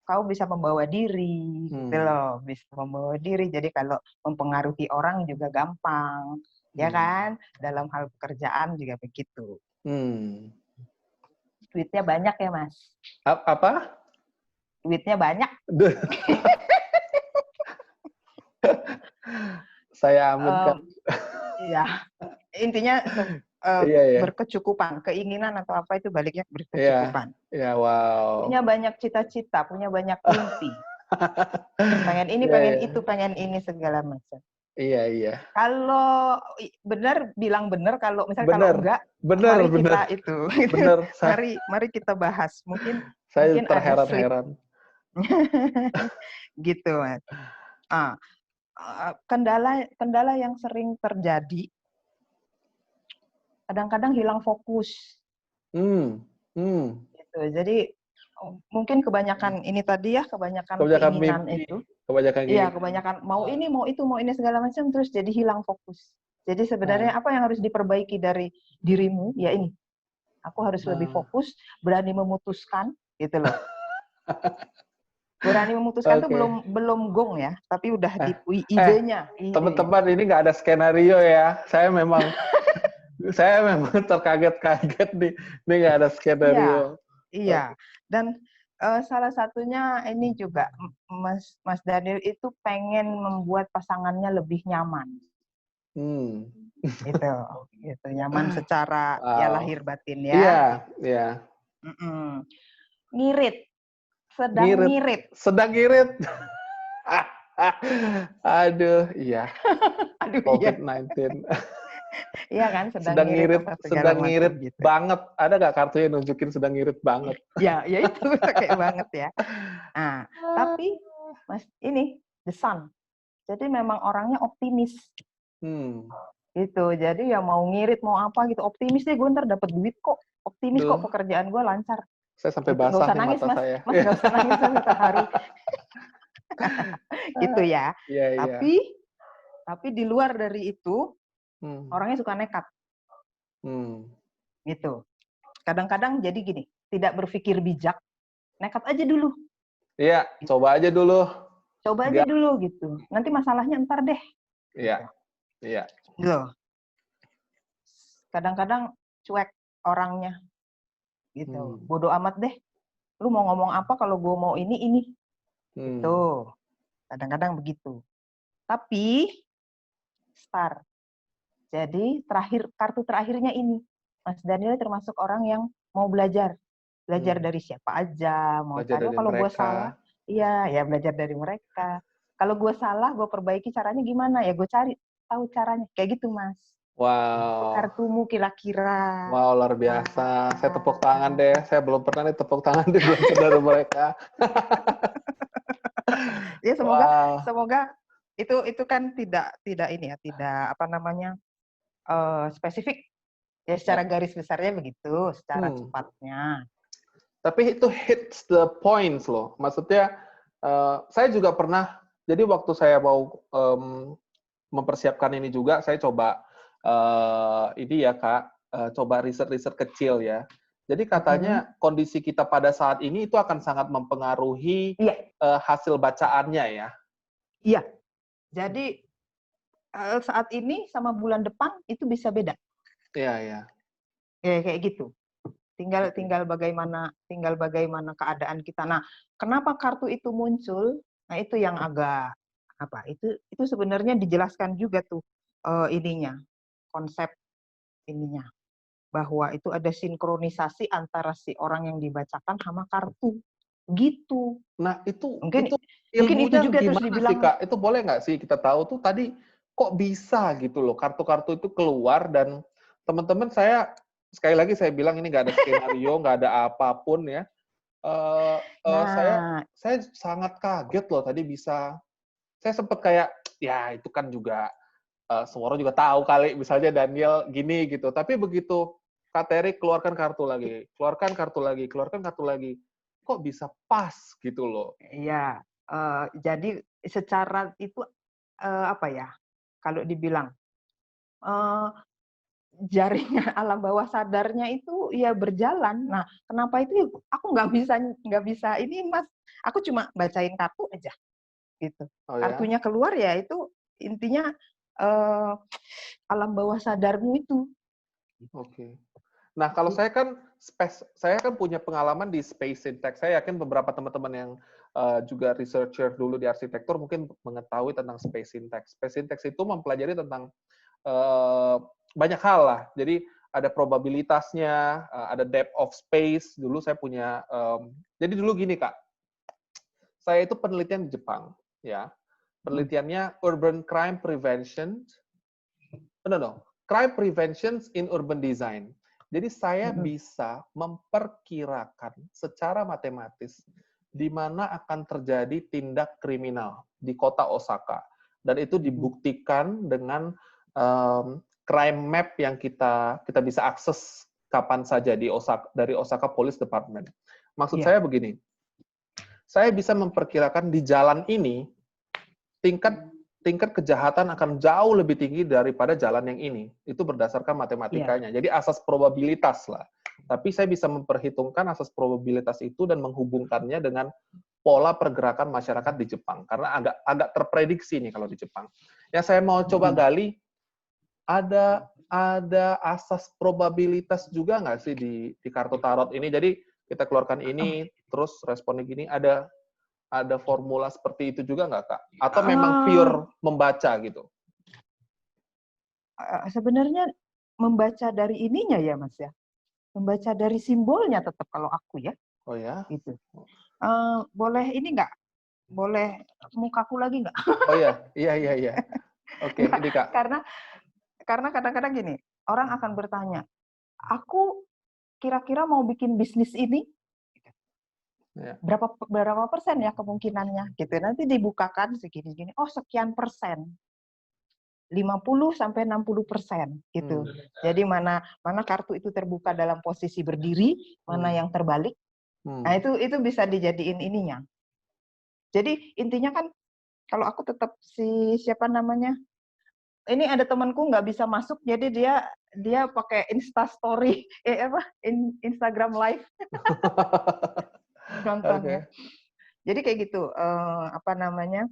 Kau bisa membawa diri, gitu Hmm. loh, bisa membawa diri. Jadi kalau mempengaruhi orang juga gampang, ya Hmm. kan? Dalam hal pekerjaan juga begitu. Hmm. Duitnya banyak ya, Mas. Apa? Duitnya banyak. Duh, saya aminkan. Iya. Intinya Iya ya. berkecukupan, keinginan atau apa itu baliknya Iya. berkecukupan. Iya, wow. Punya banyak cita-cita, punya banyak mimpi. Iya Pengen ya. itu, pengen ini segala macam. Iya iya. Kalau benar bilang benar, kalau misalnya kalau Bener. enggak, Bener mari bener. kita itu, Bener. mari kita bahas. Saya Mungkin ada slip terheran-heran. gitu, Mas. Ah, kendala yang sering terjadi, kadang-kadang hilang fokus. Hmm. Hmm. Gitu. Jadi mungkin kebanyakan ini tadi ya, kebanyakan Kebanyakan keinginan mimpi. itu. Kebanyakan Iya, keinginan. kebanyakan mau ini, mau itu, mau ini segala macam, terus jadi hilang fokus. Jadi sebenarnya Nah, apa yang harus diperbaiki dari dirimu? Ya ini, aku harus lebih nah. fokus, berani memutuskan, gitu loh. Berani memutuskan tuh Oke. belum gong ya, tapi udah di Eh, ide. teman-teman ini nggak ada skenario ya. Saya memang terkaget-kaget nih. Ini nggak ada Iya, skenario. iya. Dan salah satunya ini juga Mas Daniel itu pengen membuat pasangannya lebih nyaman. Hmm. Itu, gitu. Nyaman secara ya Wow. lahir batin ya. Iya, iya. Mm-mm. Ngirit, sedang Ngirit, ngirit. sedang ngirit. Aduh, iya. Aduh iya, COVID-19. iya kan sedang ngirit apa segala Sedang macam ngirit gitu. banget. Ada nggak kartu yang nunjukin sedang ngirit banget? Ya itu kayak banget ya. Nah, tapi Mas ini the sun. Jadi memang orangnya optimis Hmm. gitu. Jadi ya mau ngirit mau apa gitu, optimis deh gue ntar dapet duit kok. Optimis kok Duh, pekerjaan gue lancar. saya sampai Gitu. Nggak basah usah nih nangis mata Mas. saya. Mas nggak usah nangis, Mas terharu. Gitu ya. Iya, iya. Tapi di luar dari itu Hmm. orangnya suka nekat Hmm. gitu. Kadang-kadang jadi gini, tidak berpikir bijak, nekat aja dulu. Iya, coba aja dulu. Coba aja Enggak. dulu gitu. Nanti masalahnya ntar deh. Iya, Gitu. iya. Gitu. Kadang-kadang cuek orangnya gitu. Hmm. Bodoh amat deh. Lu mau ngomong apa kalau gue mau ini. Hmm. Gitu. Kadang-kadang begitu. Tapi star. Jadi kartu terakhirnya ini. Mas Daniel termasuk orang yang mau belajar. Belajar Hmm. dari siapa aja, mau Belajar cari. dari Kalau gue mereka. salah, iya, ya belajar dari mereka. Kalau gue salah, gue perbaiki caranya gimana? Ya gue cari tahu caranya. Kayak gitu, Mas. Wow. Kartumu kira-kira. Wow, luar biasa. Saya tepuk tangan deh. Saya belum pernah nih tepuk tangan di belajar dari mereka. Ya Wow. semoga itu kan tidak ini ya, tidak apa namanya spesifik. Ya Ya. secara garis besarnya begitu, secara Hmm. cepatnya. Tapi itu hits the points loh. Maksudnya, saya juga pernah, jadi waktu saya mau mempersiapkan ini juga, saya coba, ini ya Kak, coba riset-riset kecil ya. Jadi katanya kondisi kita pada saat ini itu akan sangat mempengaruhi Iya, hasil bacaannya ya. iya. Jadi saat ini sama bulan depan itu bisa beda. Iya, iya. Ya, kayak gitu. Oke. Tinggal bagaimana keadaan kita. Nah, kenapa kartu itu muncul? Nah, itu yang agak apa? Itu sebenarnya dijelaskan juga tuh ininya, konsep ininya, bahwa itu ada sinkronisasi antara si orang yang dibacakan sama kartu, gitu. Nah, itu Mungkin itu ilmunya juga terus gimana sih, dibilang, Kak? Itu boleh nggak sih kita tahu tuh tadi kok bisa gitu loh, kartu-kartu itu keluar dan teman-teman saya, sekali lagi saya bilang ini nggak ada skenario, nggak ada apapun ya. Eh, saya nah, sangat kaget loh tadi bisa, saya sempet kayak, ya itu kan juga semua orang juga tahu kali, misalnya Daniel gini gitu. Tapi begitu Kak Terry keluarkan kartu lagi, keluarkan kartu lagi, keluarkan kartu lagi, kok bisa pas gitu loh. ya, jadi secara itu apa ya? Kalau dibilang eh, jaringan alam bawah sadarnya itu ya berjalan. Nah, kenapa itu ya aku nggak bisa ini Mas. Aku cuma bacain kartu aja gitu. Oh ya, Kartunya keluar ya itu intinya eh, alam bawah sadarmu itu. oke. Nah, kalau saya kan punya pengalaman di space syntax. Saya yakin beberapa teman-teman yang juga researcher dulu di arsitektur mungkin mengetahui tentang space syntax. Space syntax itu mempelajari tentang eh, banyak hal lah. Jadi ada probabilitasnya, ada depth of space. Dulu saya punya, jadi dulu gini Kak, saya itu penelitian di Jepang, ya. Penelitiannya urban crime prevention, crime prevention in urban design. Jadi saya bisa memperkirakan secara matematis di mana akan terjadi tindak kriminal di kota Osaka. Dan itu dibuktikan dengan crime map yang kita bisa akses kapan saja di Osaka, dari Osaka Police Department. Maksud Iya. saya begini, saya bisa memperkirakan di jalan ini tingkat kejahatan akan jauh lebih tinggi daripada jalan yang ini. Itu berdasarkan Iya. matematikanya. Jadi asas probabilitas lah. Tapi saya bisa memperhitungkan asas probabilitas itu dan menghubungkannya dengan pola pergerakan masyarakat di Jepang. Karena agak terprediksi nih kalau di Jepang. Yang saya mau coba gali, ada asas probabilitas juga nggak sih di kartu tarot ini? Jadi kita keluarkan ini, terus responnya gini, ada formula seperti itu juga nggak, Kak? Atau memang pure membaca gitu? Sebenarnya membaca dari ininya ya Mas ya. Membaca dari simbolnya tetap kalau aku ya. Oh ya? Gitu. Boleh ini nggak? Boleh mukaku lagi nggak? Oh ya, iya. Oke, Nggak, ini Kak. karena kadang-kadang gini, orang akan bertanya, aku kira-kira mau bikin bisnis ini Ya. berapa persen ya kemungkinannya gitu. Nanti dibukakan segini-gini, oh sekian persen. 50-60% gitu. Jadi mana kartu itu terbuka dalam posisi berdiri, mana yang terbalik. Nah, itu bisa dijadiin ininya. Jadi intinya kan kalau aku tetap siapa namanya? Ini ada temanku nggak bisa masuk, jadi dia pakai Insta Story, Instagram Live nontonnya. Oke. Jadi kayak gitu, apa namanya?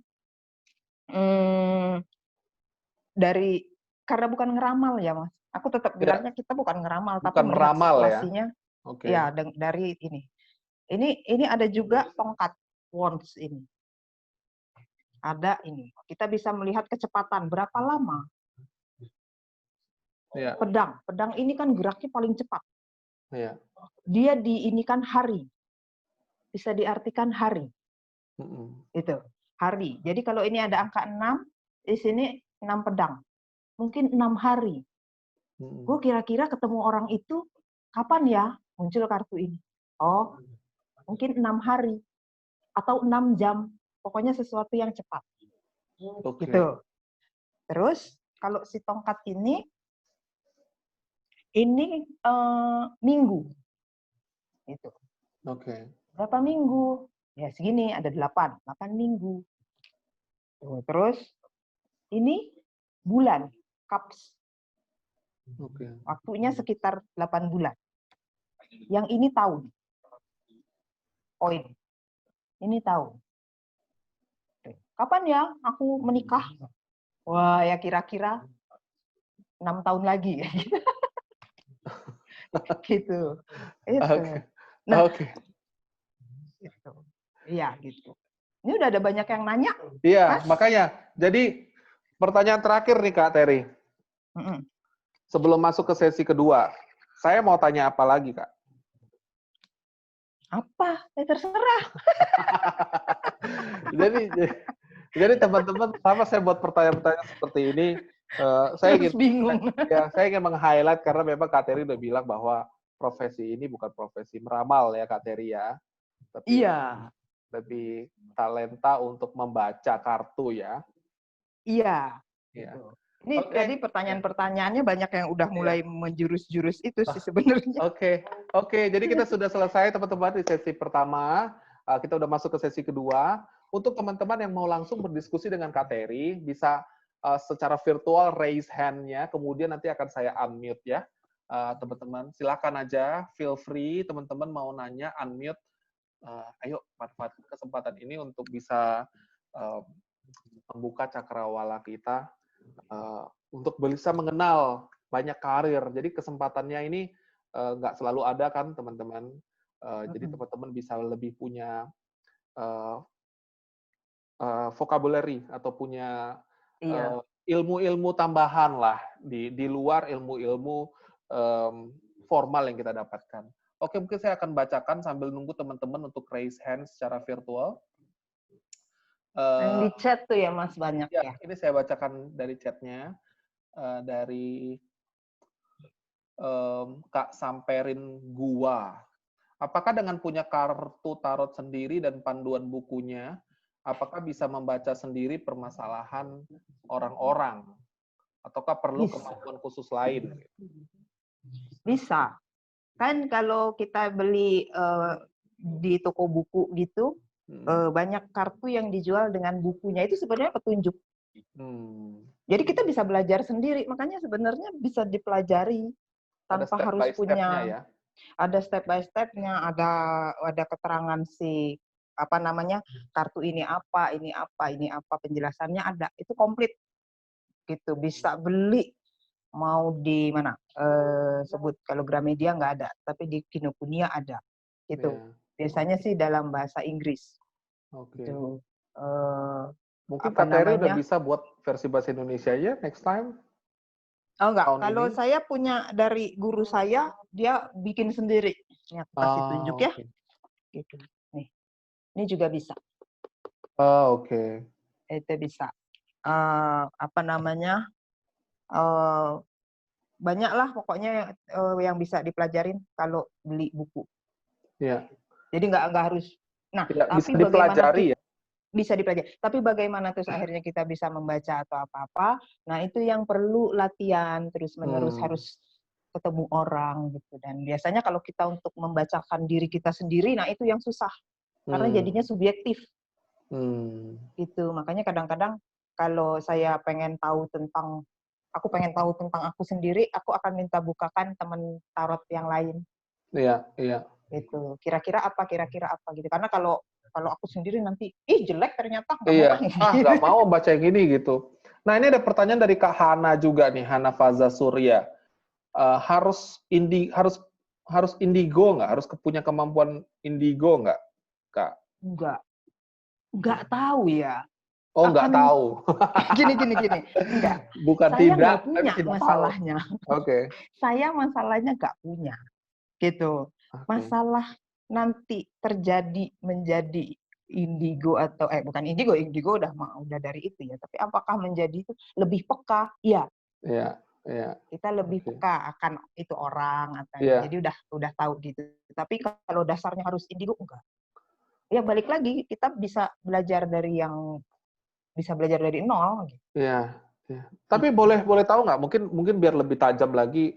Karena bukan ngeramal ya Mas. Aku tetap Ya, bilangnya kita bukan ngeramal, tapi bukan melihat meramal ya. situasinya. Oke. Ya, dari ini. Ini ada juga tongkat wands ini. Ada ini. Kita bisa melihat kecepatan berapa lama. Ya. Pedang ini kan geraknya paling cepat. Ya. Dia diinikan hari. Bisa diartikan hari. Itu, hari. Jadi kalau ini ada angka 6, di sini 6 pedang. Mungkin 6 hari. Gue kira-kira ketemu orang itu kapan ya muncul kartu ini? Oh, mungkin 6 hari atau 6 jam. Pokoknya sesuatu yang cepat. Oke. Gitu. Terus kalau si tongkat ini minggu. Gitu. Oke. Berapa minggu? Ya segini, ada 8 minggu. Terus ini bulan, cups. Oke. Waktunya sekitar 8 bulan. Yang ini tahun. Poin. Ini tahun. Kapan ya aku menikah? Wah, ya kira-kira 6 tahun lagi. Gitu. Itu. Oke. Nah, Oke. gitu. Iya, gitu. Ini udah ada banyak yang nanya, Iya, Mas. makanya. Jadi pertanyaan terakhir nih Kak Terry. Mm-mm. Sebelum masuk ke sesi kedua, saya mau tanya apa lagi, Kak? Apa? Terserah. jadi, jadi teman-teman, kenapa saya buat pertanyaan-pertanyaan seperti ini? Saya Terus bingung. saya ingin meng-highlight karena memang Kak Terry udah bilang bahwa profesi ini bukan profesi meramal ya, Kak Terry ya, tapi Iya, lebih talenta untuk membaca kartu ya. iya. Iya. Gitu. Ini Oke. tadi pertanyaan-pertanyaannya banyak yang udah mulai Iya. menjurus-jurus itu sih sebenarnya. Oke. Jadi kita sudah selesai teman-teman di sesi pertama. Kita udah masuk ke sesi kedua. Untuk teman-teman yang mau langsung berdiskusi dengan Kak Terry, bisa secara virtual raise hand-nya, kemudian nanti akan saya unmute ya. Teman-teman, silakan aja, feel free, teman-teman mau nanya, unmute. Ayo, manfaatkan kesempatan ini untuk bisa membuka cakrawala kita, untuk bisa mengenal banyak karir. Jadi kesempatannya ini nggak selalu ada kan, teman-teman. Jadi teman-teman bisa lebih punya vocabulary atau punya Iya. ilmu-ilmu tambahan lah di luar ilmu-ilmu formal yang kita dapatkan. Oke, mungkin saya akan bacakan sambil nunggu teman-teman untuk raise hand secara virtual. Yang di chat tuh ya Mas banyak Ya, ya. ini saya bacakan dari chatnya, dari Kak Samperin Gua. Apakah dengan punya kartu tarot sendiri dan panduan bukunya, apakah bisa membaca sendiri permasalahan orang-orang? Ataukah perlu Bisa. kemampuan khusus lain? Bisa. Kan kalau kita beli di toko buku gitu, banyak kartu yang dijual dengan bukunya itu sebenarnya petunjuk. Jadi kita bisa belajar sendiri, makanya sebenarnya bisa dipelajari Ada tanpa step harus by step-nya punya, ya? ada step by step-nya, ada keterangan si apa namanya, kartu ini apa, ini apa, ini apa, penjelasannya ada. Itu komplit gitu. Bisa beli mau di mana? Sebut kalau Gramedia nggak ada, tapi di Kinokuniya ada. Itu. Iya. Biasanya sih dalam bahasa Inggris. Oke. Itu Mungkin apa Kak Terry udah namanya? bisa buat versi bahasa Indonesia aja next time, Oh enggak, tahun kalau ini. saya punya dari guru saya, dia bikin sendiri. Ini aku kasih tunjuk ya. Oke. Gitu. Nih. Ini juga bisa. Oke. Itu bisa. Apa namanya? Banyak lah pokoknya yang bisa dipelajarin kalau beli buku. Iya. Jadi nggak harus. Nah, Tidak bisa tapi bagaimana dipelajari ya? bisa dipelajari. Tapi bagaimana terus akhirnya kita bisa membaca atau apa-apa? Nah, itu yang perlu latihan terus-menerus, harus ketemu orang gitu. Dan biasanya kalau kita untuk membacakan diri kita sendiri, nah itu yang susah karena jadinya subjektif. Gitu. Makanya kadang-kadang kalau saya aku pengen tahu tentang aku sendiri, aku akan minta bukakan teman tarot yang lain. Iya. Gitu. Kira-kira apa gitu. Karena kalau aku sendiri nanti, jelek ternyata nggak mau. Iya. Nggak mau baca yang ini gitu. Nah, ini ada pertanyaan dari Kak Hana juga nih, Hana Faza Surya. Harus indigo nggak? Harus punya kemampuan indigo nggak, Kak? Nggak tahu ya. Oh, nggak tahu. Gini. Enggak. Bukan Saya tidak, nggak punya tapi tidak masalahnya. Oke. Saya masalahnya nggak punya. Gitu. Masalah nanti terjadi menjadi indigo atau bukan indigo udah dari itu ya. Tapi apakah menjadi itu lebih peka? Iya. Iya. Kita lebih peka akan itu orang atau jadi udah tahu gitu. Tapi kalau dasarnya harus indigo enggak. Ya balik lagi kita bisa belajar dari nol. Gitu. Iya. Tapi boleh tahu nggak? Mungkin biar lebih tajam lagi.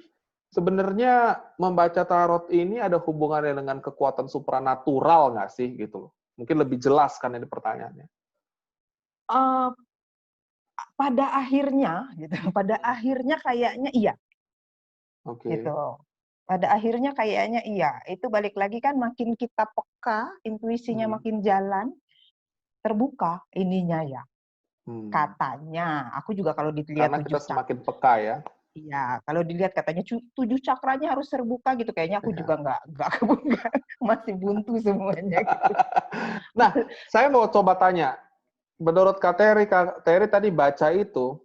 Sebenarnya membaca tarot ini ada hubungannya dengan kekuatan supranatural nggak sih gitu? Mungkin lebih jelas kan ini pertanyaannya. Pada akhirnya kayaknya iya. Oke. Gitu. Pada akhirnya kayaknya iya. Itu balik lagi kan makin kita peka, intuisinya makin jalan, terbuka ininya ya. Katanya, aku juga kalau dilihat karena kita semakin peka ya. Iya, kalau dilihat katanya 7 cakranya harus terbuka gitu. Kayaknya aku juga nggak masih buntu semuanya. Gitu. Nah, saya mau coba tanya. Menurut Kak Terry tadi baca itu,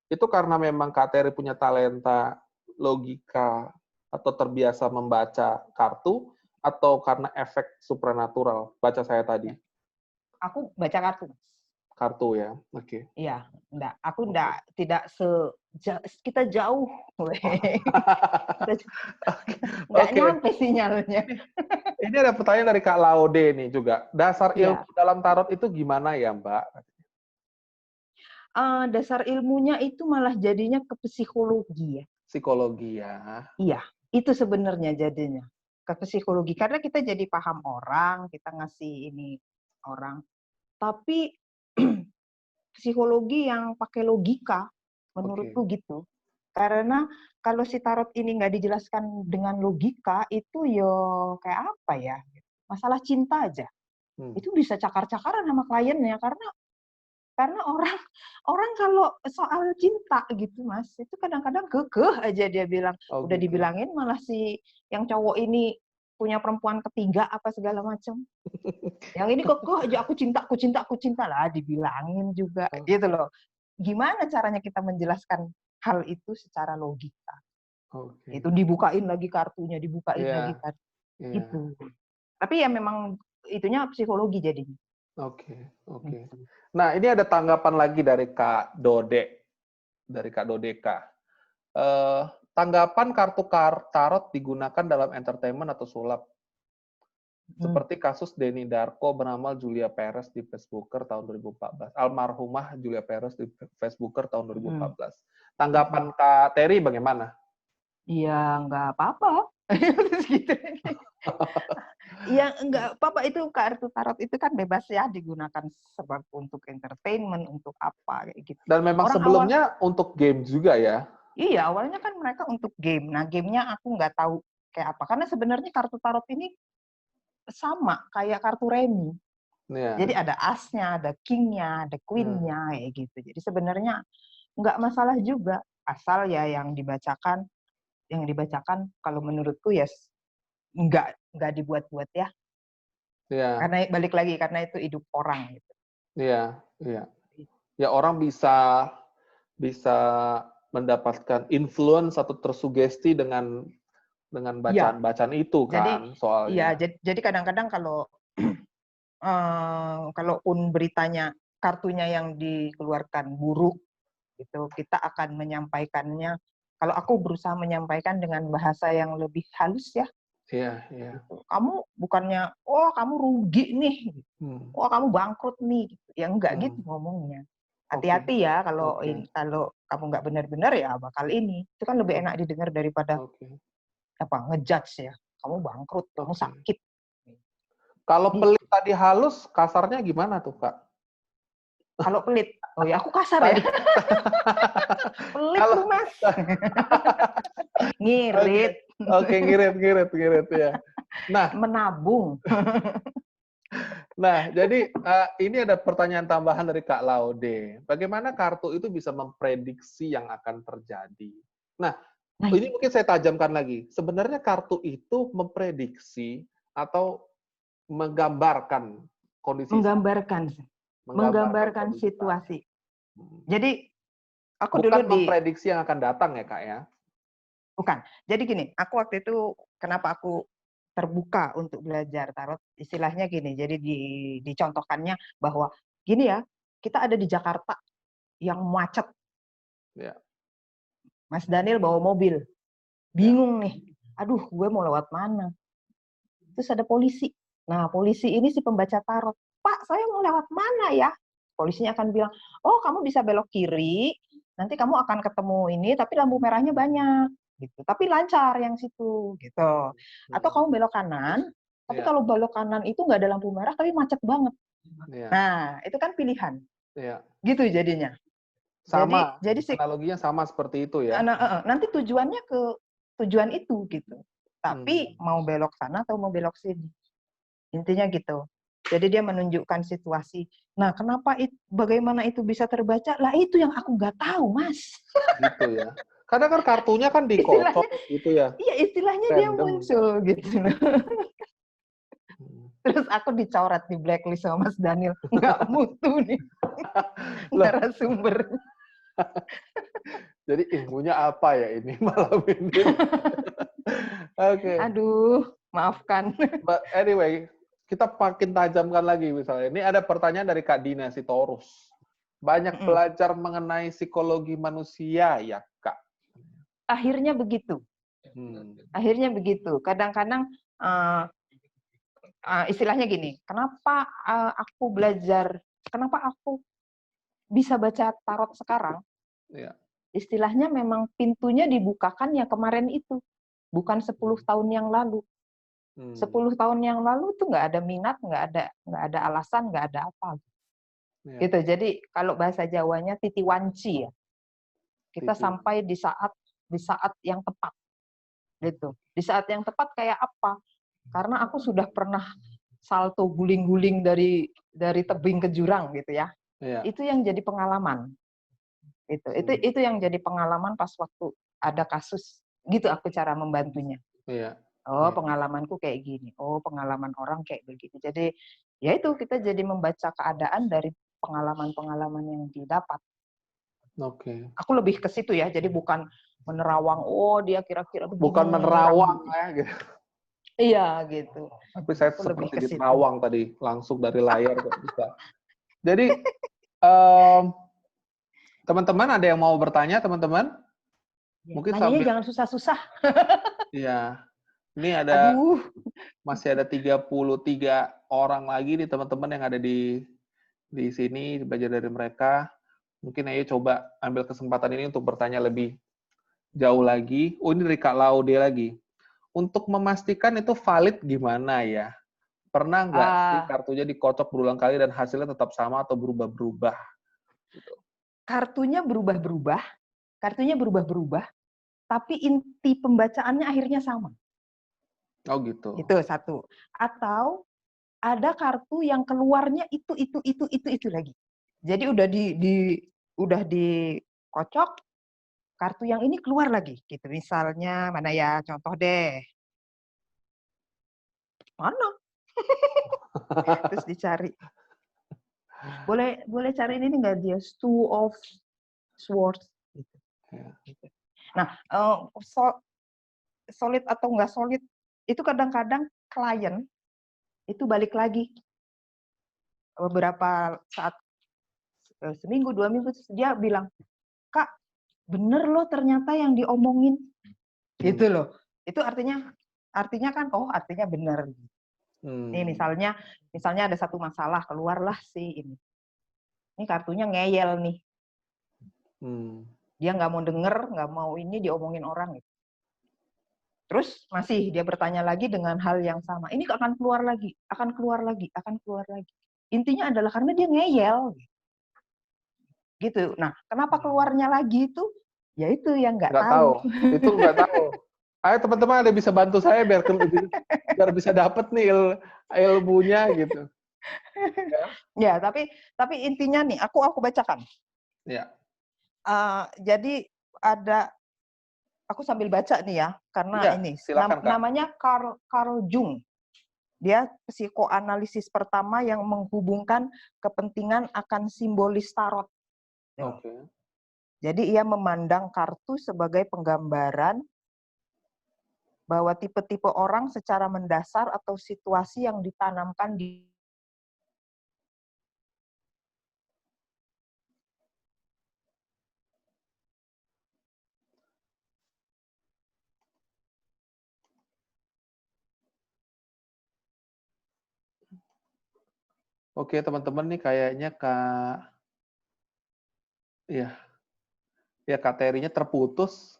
itu karena memang Kak Terry punya talenta logika atau terbiasa membaca kartu, atau karena efek supranatural baca saya tadi? Aku baca kartu, Mas. Kartu ya, oke. Iya, aku Oke. tidak kita jauh, nggak Oke. nyampe sinyalnya. Ini ada pertanyaan dari Kak Laude nih juga. Dasar ilmu Iya, dalam tarot itu gimana ya, Mbak? dasar ilmunya itu malah jadinya ke psikologi ya. Psikologi ya. Iya, itu sebenarnya jadinya ke psikologi karena kita jadi paham orang, kita ngasih ini orang, tapi psikologi yang pakai logika, Oke. menurutku gitu. Karena kalau si tarot ini nggak dijelaskan dengan logika, itu yo kayak apa ya? Masalah cinta aja. Hmm. Itu bisa cakar-cakaran sama kliennya karena orang orang kalau soal cinta gitu Mas, itu kadang-kadang kekeh aja dia bilang. Oh Udah gitu. dibilangin malah si yang cowok ini punya perempuan ketiga apa segala macam. Yang ini kekeh aja aku cinta, aku cinta, aku cinta lah dibilangin juga Oh, gitu loh. Gimana caranya kita menjelaskan hal itu secara logika? oke. Itu dibukain lagi kartunya, dibukain Iya, lagi kartu iya. itu. Tapi ya memang itunya psikologi jadinya. Oke, oke. Gitu. Nah, ini ada tanggapan lagi dari Kak Dode, dari Kak Dodeka. Eh, Tanggapan kartu tarot digunakan dalam entertainment atau sulap, Hmm. seperti kasus Denny Darko beramal Julia Perez di Facebooker tahun 2014. Almarhumah Julia Perez di Facebooker tahun Hmm. 2014. Tanggapan Kak Terry bagaimana? Ya nggak apa-apa. Terus gitu. Ya nggak apa-apa, itu kartu tarot itu kan bebas ya digunakan sebab untuk entertainment, untuk apa kayak gitu. Dan memang Orang awal sebelumnya untuk game juga ya? Iya, awalnya kan mereka untuk game. Nah, gamenya aku nggak tahu kayak apa. Karena sebenarnya kartu tarot ini sama kayak kartu remi. Jadi Iya. ada asnya, ada kingnya, ada Hmm. queennya, kayak gitu. Jadi sebenarnya nggak masalah juga. Asal ya yang dibacakan kalau menurutku ya nggak dibuat-buat ya. Iya. Karena balik lagi, karena itu hidup orang gitu. Iya. Iya. Ya orang bisa bisa mendapatkan influence atau tersugesti dengan Iya, bacaan-bacaan itu jadi kan iya, soalnya. jadi kadang-kadang kalaupun beritanya kartunya yang dikeluarkan buruk gitu, kita akan menyampaikannya. Kalau aku berusaha menyampaikan dengan bahasa yang lebih halus ya, Iya, iya. gitu. Kamu bukannya, oh kamu rugi nih, Hmm. oh kamu bangkrut nih, gitu. Ya enggak gitu Hmm. ngomongnya. Oke. Hati-hati ya kalau Oke. kalau kamu nggak benar-benar ya bakal ini. Itu kan lebih Oke. enak didengar daripada Oke. apa ngejudge ya. Kamu bangkrut, kamu Oke. sakit. Kalau pelit Gitu. tadi halus, kasarnya gimana tuh, Kak? Kalau pelit, oh ya aku kasar ya. Tadi Pelit kalau lu Mas. oke. Ngirit, Oke, ngirit ya. Nah, menabung. jadi ini ada pertanyaan tambahan dari Kak Laude. Bagaimana kartu itu bisa memprediksi yang akan terjadi? Nah, Nah, ini mungkin saya tajamkan lagi. Sebenarnya kartu itu memprediksi atau menggambarkan kondisi menggambarkan menggambarkan menggambarkan kondisi saat. situasi. Hmm. Jadi aku dulu Bukan memprediksi yang akan datang ya, Kak ya? bukan. Jadi gini, aku waktu itu kenapa aku terbuka untuk belajar tarot, istilahnya gini. Jadi dicontohkannya bahwa gini ya, kita ada di Jakarta yang macet. Ya, Mas Daniel bawa mobil, ya, bingung nih. Aduh, gue mau lewat mana? Terus ada polisi. Nah, polisi ini si pembaca tarot. Pak, saya mau lewat mana ya? Polisinya akan bilang, oh kamu bisa belok kiri, nanti kamu akan ketemu ini, tapi lampu merahnya banyak. Gitu. Tapi lancar yang situ. Gitu. Atau hmm, kamu belok kanan, tapi ya, kalau belok kanan itu nggak ada lampu merah, tapi macet banget. ya, Nah, itu kan pilihan. ya. Gitu jadinya. Jadi, Sama, jadi sih, analoginya sama seperti itu ya. nanti tujuannya ke tujuan itu gitu. Hmm. Tapi mau belok sana atau mau belok sini. Intinya gitu. Jadi dia menunjukkan situasi. Nah, bagaimana itu bisa terbaca? Lah itu yang aku nggak tahu, Mas. Gitu ya. Kadang kan kartunya kan Istilahnya, dikocok gitu ya, iya istilahnya dia random. muncul gitu. Hmm. Terus aku dicoret di blacklist sama Mas Daniel. Nggak mutu nih Loh, narasumber. Jadi ilmunya apa ya ini malam ini? Oke. Aduh, maafkan. But anyway, kita makin tajamkan lagi misalnya. Ini ada pertanyaan dari Kak Dina Sitorus. Banyak Mm-mm. belajar mengenai psikologi manusia ya, Kak? Akhirnya begitu. Akhirnya begitu. Kadang-kadang istilahnya gini, kenapa kenapa aku bisa baca tarot sekarang? Ya. Istilahnya memang pintunya dibukakan ya kemarin itu, bukan 10 tahun yang lalu. 10 tahun yang lalu tuh nggak ada minat, nggak ada alasan, nggak ada apa. Ya. Gitu. Jadi kalau bahasa Jawanya titiwanci ya. Kita sampai di saat yang tepat. Gitu. Di saat yang tepat kayak apa? Karena aku sudah pernah salto guling-guling dari tebing ke jurang gitu ya. Ya. Itu yang jadi pengalaman. Itu yang jadi pengalaman pas waktu ada kasus gitu aku cara membantunya. Ya. Oh, pengalamanku kayak gini. Oh, pengalaman orang kayak begitu. Jadi ya itu kita jadi membaca keadaan dari pengalaman-pengalaman yang didapat. Oke. Aku lebih ke situ ya. Jadi bukan menerawang, oh dia kira-kira begini. Bukan menerawang ya gitu. Iya gitu. Tapi saya Aku seperti lebih ke diterawang tadi langsung dari layar kok bisa. Jadi teman-teman ada yang mau bertanya, teman-teman? Ya, Mungkin nanyanya sambil jangan susah-susah. Iya. Ini ada Aduh. masih ada 33 orang lagi nih teman-teman yang ada di sini, belajar dari mereka. Mungkin ayo coba ambil kesempatan ini untuk bertanya lebih jauh lagi. Oh, ini dari Kak Laude lagi. Untuk memastikan itu valid gimana ya? Pernah nggak sih kartunya dikocok berulang kali dan hasilnya tetap sama atau berubah-berubah? Gitu. Kartunya berubah-berubah, tapi inti pembacaannya akhirnya sama. Oh gitu. Itu satu. Atau ada kartu yang keluarnya itu lagi. Jadi udah dikocok, kartu yang ini keluar lagi. Gitu. Misalnya mana ya contoh deh. Mana? Terus dicari. Boleh cari ini nggak dia Two of Swords. Gitu. Nah, solid atau nggak solid itu kadang-kadang klien itu balik lagi beberapa saat, seminggu 2 minggu dia bilang, Kak bener loh ternyata yang diomongin gitu loh. Itu artinya kan artinya bener. Nih misalnya ada satu masalah, keluarlah si ini kartunya ngeyel nih. Dia nggak mau denger, nggak mau ini diomongin orang gitu. Terus masih dia bertanya lagi dengan hal yang sama. Ini akan keluar lagi. Intinya adalah karena dia ngeyel. Gitu. Nah, kenapa keluarnya lagi itu? Ya itu yang nggak tahu. Itu nggak tahu. Ayo teman-teman ada bisa bantu saya biar bisa dapat nih ilmunya gitu. Ya, tapi intinya nih, aku bacakan. Ya. Jadi aku sambil baca nih ya, karena ya, ini silakan, Kak. namanya Carl Jung. Dia psikoanalisis pertama yang menghubungkan kepentingan akan simbolis tarot. Oke. Jadi ia memandang kartu sebagai penggambaran bahwa tipe-tipe orang secara mendasar atau situasi yang ditanamkan di Oke, teman-teman nih kayaknya Kak Terinya terputus.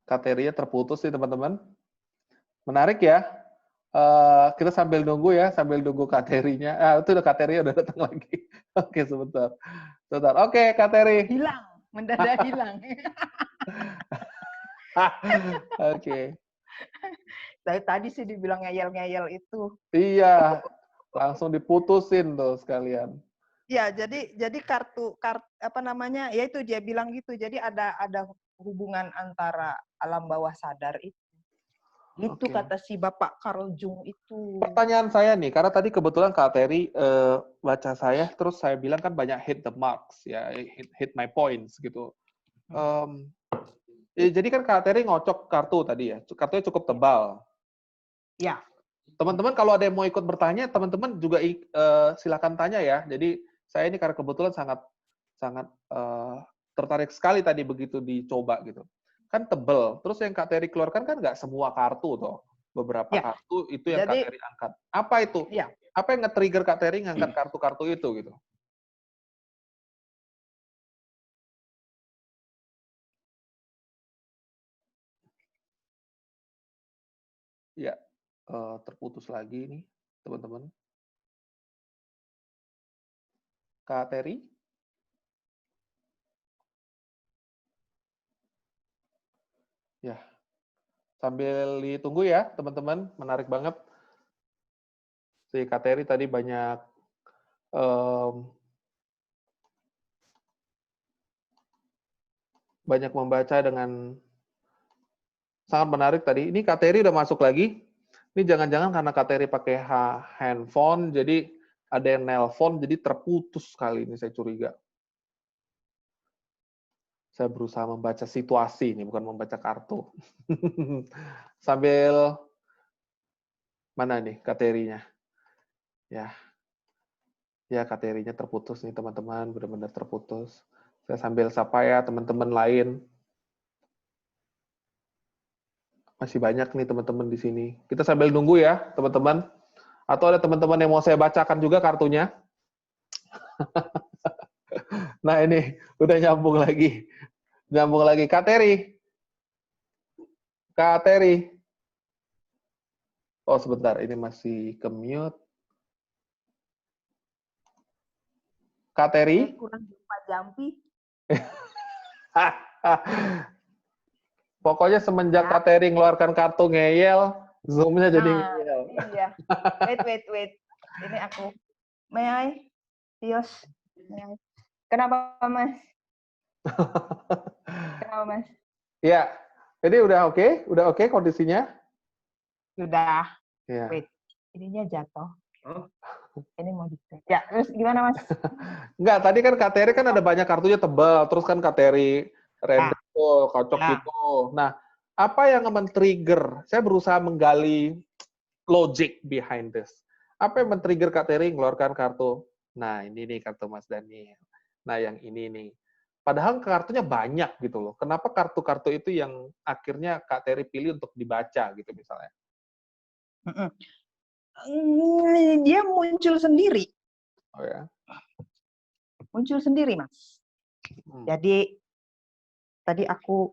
Kak Terinya terputus nih teman-teman. Menarik ya. Kita sambil nunggu Kak Terinya. Itu udah Kak Terinya udah datang lagi. Oke, sebentar. Oke, Kak Teri. hilang, mendadak hilang. Oke. Tadi sih dibilang ngeyel-ngeyel itu. Iya, langsung diputusin tuh sekalian. Ya, jadi kartu apa namanya? Ya itu dia bilang gitu. Jadi ada hubungan antara alam bawah sadar itu Itu Oke. kata si Bapak Carl Jung itu. Pertanyaan saya nih, karena tadi kebetulan Kak Terry baca saya, terus saya bilang kan banyak hit the marks, ya, hit my points gitu. Jadi kan Kak Terry ngocok kartu tadi ya, kartunya cukup tebal. Ya. Teman-teman kalau ada yang mau ikut bertanya, teman-teman juga silakan tanya ya. Jadi saya ini karena kebetulan sangat tertarik sekali tadi begitu dicoba gitu. Kan tebel. Terus yang Kak Terry keluarkan kan nggak semua kartu toh. Beberapa Ya. kartu itu yang Kak Jadi, Terry angkat. Apa itu? ya. Apa yang nge-trigger Kak Terry ngangkat kartu-kartu itu gitu? Ya, terputus lagi nih teman-teman. Kak Terry? Ya, sambil ditunggu ya teman-teman. Menarik banget. Si Kak Terry tadi banyak membaca dengan sangat menarik tadi. Ini Kak Terry udah masuk lagi. Ini jangan-jangan karena Kak Terry pakai handphone, jadi ada yang nelpon, jadi terputus kali ini saya curiga. Saya berusaha membaca situasi ini, bukan membaca kartu. Sambil mana nih Kak Terry-nya? Ya Kak Terry-nya terputus nih teman-teman, benar-benar terputus. Saya sambil sapa ya teman-teman lain. Masih banyak nih teman-teman di sini. Kita sambil nunggu ya teman-teman. Atau ada teman-teman yang mau saya bacakan juga kartunya. Nah ini udah nyambung lagi. Nyambung lagi. Kak Terry. Kak Terry. Oh sebentar, ini masih ke-mute. Kak Terry. Kurang jumpa Jampi. Pokoknya semenjak Ya. Kak Terry ngeluarkan kartu ngeyel, Zoom-nya jadi ngeyel. Iya. Wait. Ini aku. May I? Tios. May I? Kenapa, Mas? Kenapa, Mas? Ya, ini udah oke? Udah oke kondisinya? Sudah. Ya. Wait. Ininya jatuh. Ini mau dicek. Ya, terus gimana, Mas? Enggak, tadi kan Kak Terry kan ada banyak kartunya tebal, terus kan Kak Terry random tuh, kocok gitu. Nah, apa yang men-trigger? Saya berusaha menggali logic behind this. Apa yang men-trigger Kak Terry ngeluarkan kartu? Nah, ini nih kartu Mas Daniel. Nah, yang ini nih. Padahal kartunya banyak gitu loh. Kenapa kartu-kartu itu yang akhirnya Kak Terry pilih untuk dibaca gitu misalnya? Dia muncul sendiri. Oh ya. Muncul sendiri, Mas. Jadi tadi aku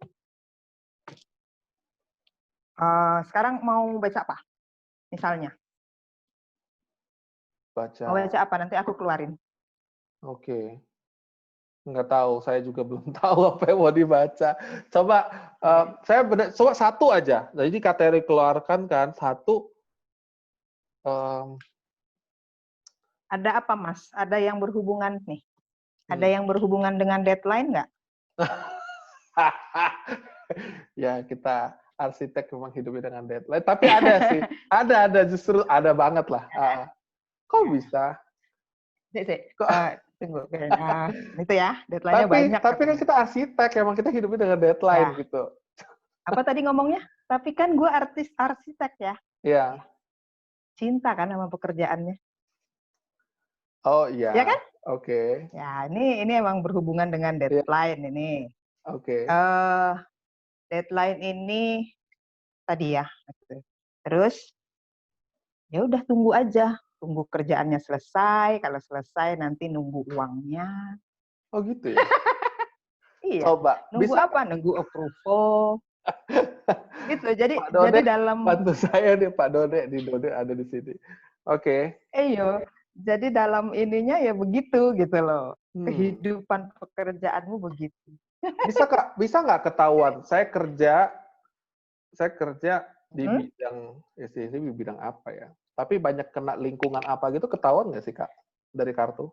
sekarang mau baca apa? Misalnya. Mau baca apa? Nanti aku keluarin. Oke. Nggak tahu, saya juga belum tahu apa yang mau dibaca. Coba, coba satu aja. Jadi Kak Terry keluarkan kan, satu. Ada apa, Mas? Ada yang berhubungan nih? Ada yang berhubungan dengan deadline nggak? Ya, kita arsitek memang hidupnya dengan deadline. Tapi ada sih. Ada. Justru ada banget lah. Kok bisa? Tunggu. Itu ya, deadline-nya banyak. Tapi kan kita arsitek, emang kita hidupnya dengan deadline gitu. Apa tadi ngomongnya? Tapi kan gue arsitek ya. Iya. Cinta kan sama pekerjaannya. Oh iya. Ya kan? Oke. Ya, ini emang berhubungan dengan deadline ini. Oke. Deadline ini tadi ya. Terus ya udah tunggu aja, tunggu kerjaannya selesai. Kalau selesai nanti nunggu uangnya. Oh gitu ya. Iya. Coba. Nunggu Bisa apa? Nunggu approval. Gitu. Jadi Pak Dode, jadi dalam bantu saya nih Pak Dode, di Dode ada di sini. Oke. Iyo, jadi dalam ininya ya begitu gitu loh. Kehidupan pekerjaanmu begitu. Bisa nggak ketahuan? Saya kerja di bidang di bidang apa ya? Tapi banyak kena lingkungan apa gitu, ketahuan nggak sih Kak dari kartu?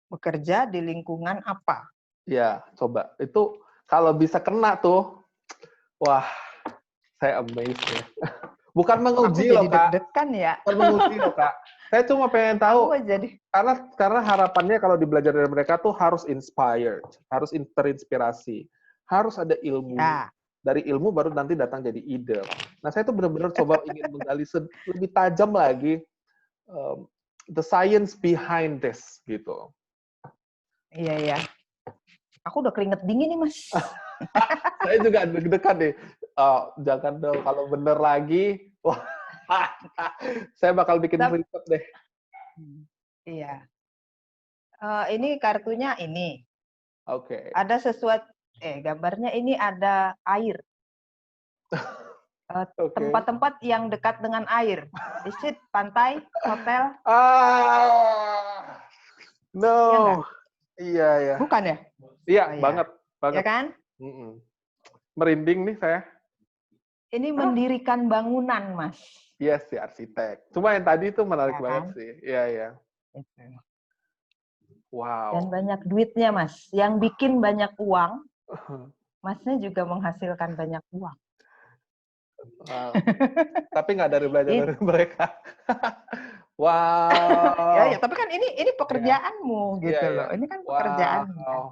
Bekerja di lingkungan apa? Ya, coba. Itu kalau bisa kena tuh, wah. Saya amazed ya. Bukan Aku menguji jadi loh, Kak. deg-degan ya. Bukan menguji loh, Kak. Saya cuma pengen tahu, Aku jadi, karena harapannya kalau belajar dari mereka tuh harus inspired, harus terinspirasi, harus ada ilmu. ya. Dari ilmu baru nanti datang jadi ide. Nah, saya tuh benar-benar coba ingin menggali lebih tajam lagi the science behind this gitu. Iya, iya. Aku udah keringet dingin nih, Mas. Saya juga deg-degan nih. Jangan dong, kalau bener lagi, wah, saya bakal bikin riset deh. Iya. Ini kartunya ini. Oke. Ada sesuatu, gambarnya ini ada air. Oke. Tempat-tempat yang dekat dengan air. Is it pantai, hotel? No. Iya, ya. Bukan ya? Iya, Oh, banget. Ya kan? Merinding nih saya. Ini mendirikan bangunan, Mas. Iya sih, arsitek. Cuma yang tadi itu menarik Ya banget kan? sih. Iya, iya. Itu. Wow. Dan banyak duitnya, Mas. Yang bikin banyak uang, Masnya juga menghasilkan banyak uang. Wow. Tapi nggak dari belajar dari mereka. Wow. Ya, tapi kan ini pekerjaanmu gitu loh. Ini kan pekerjaanmu. Wow.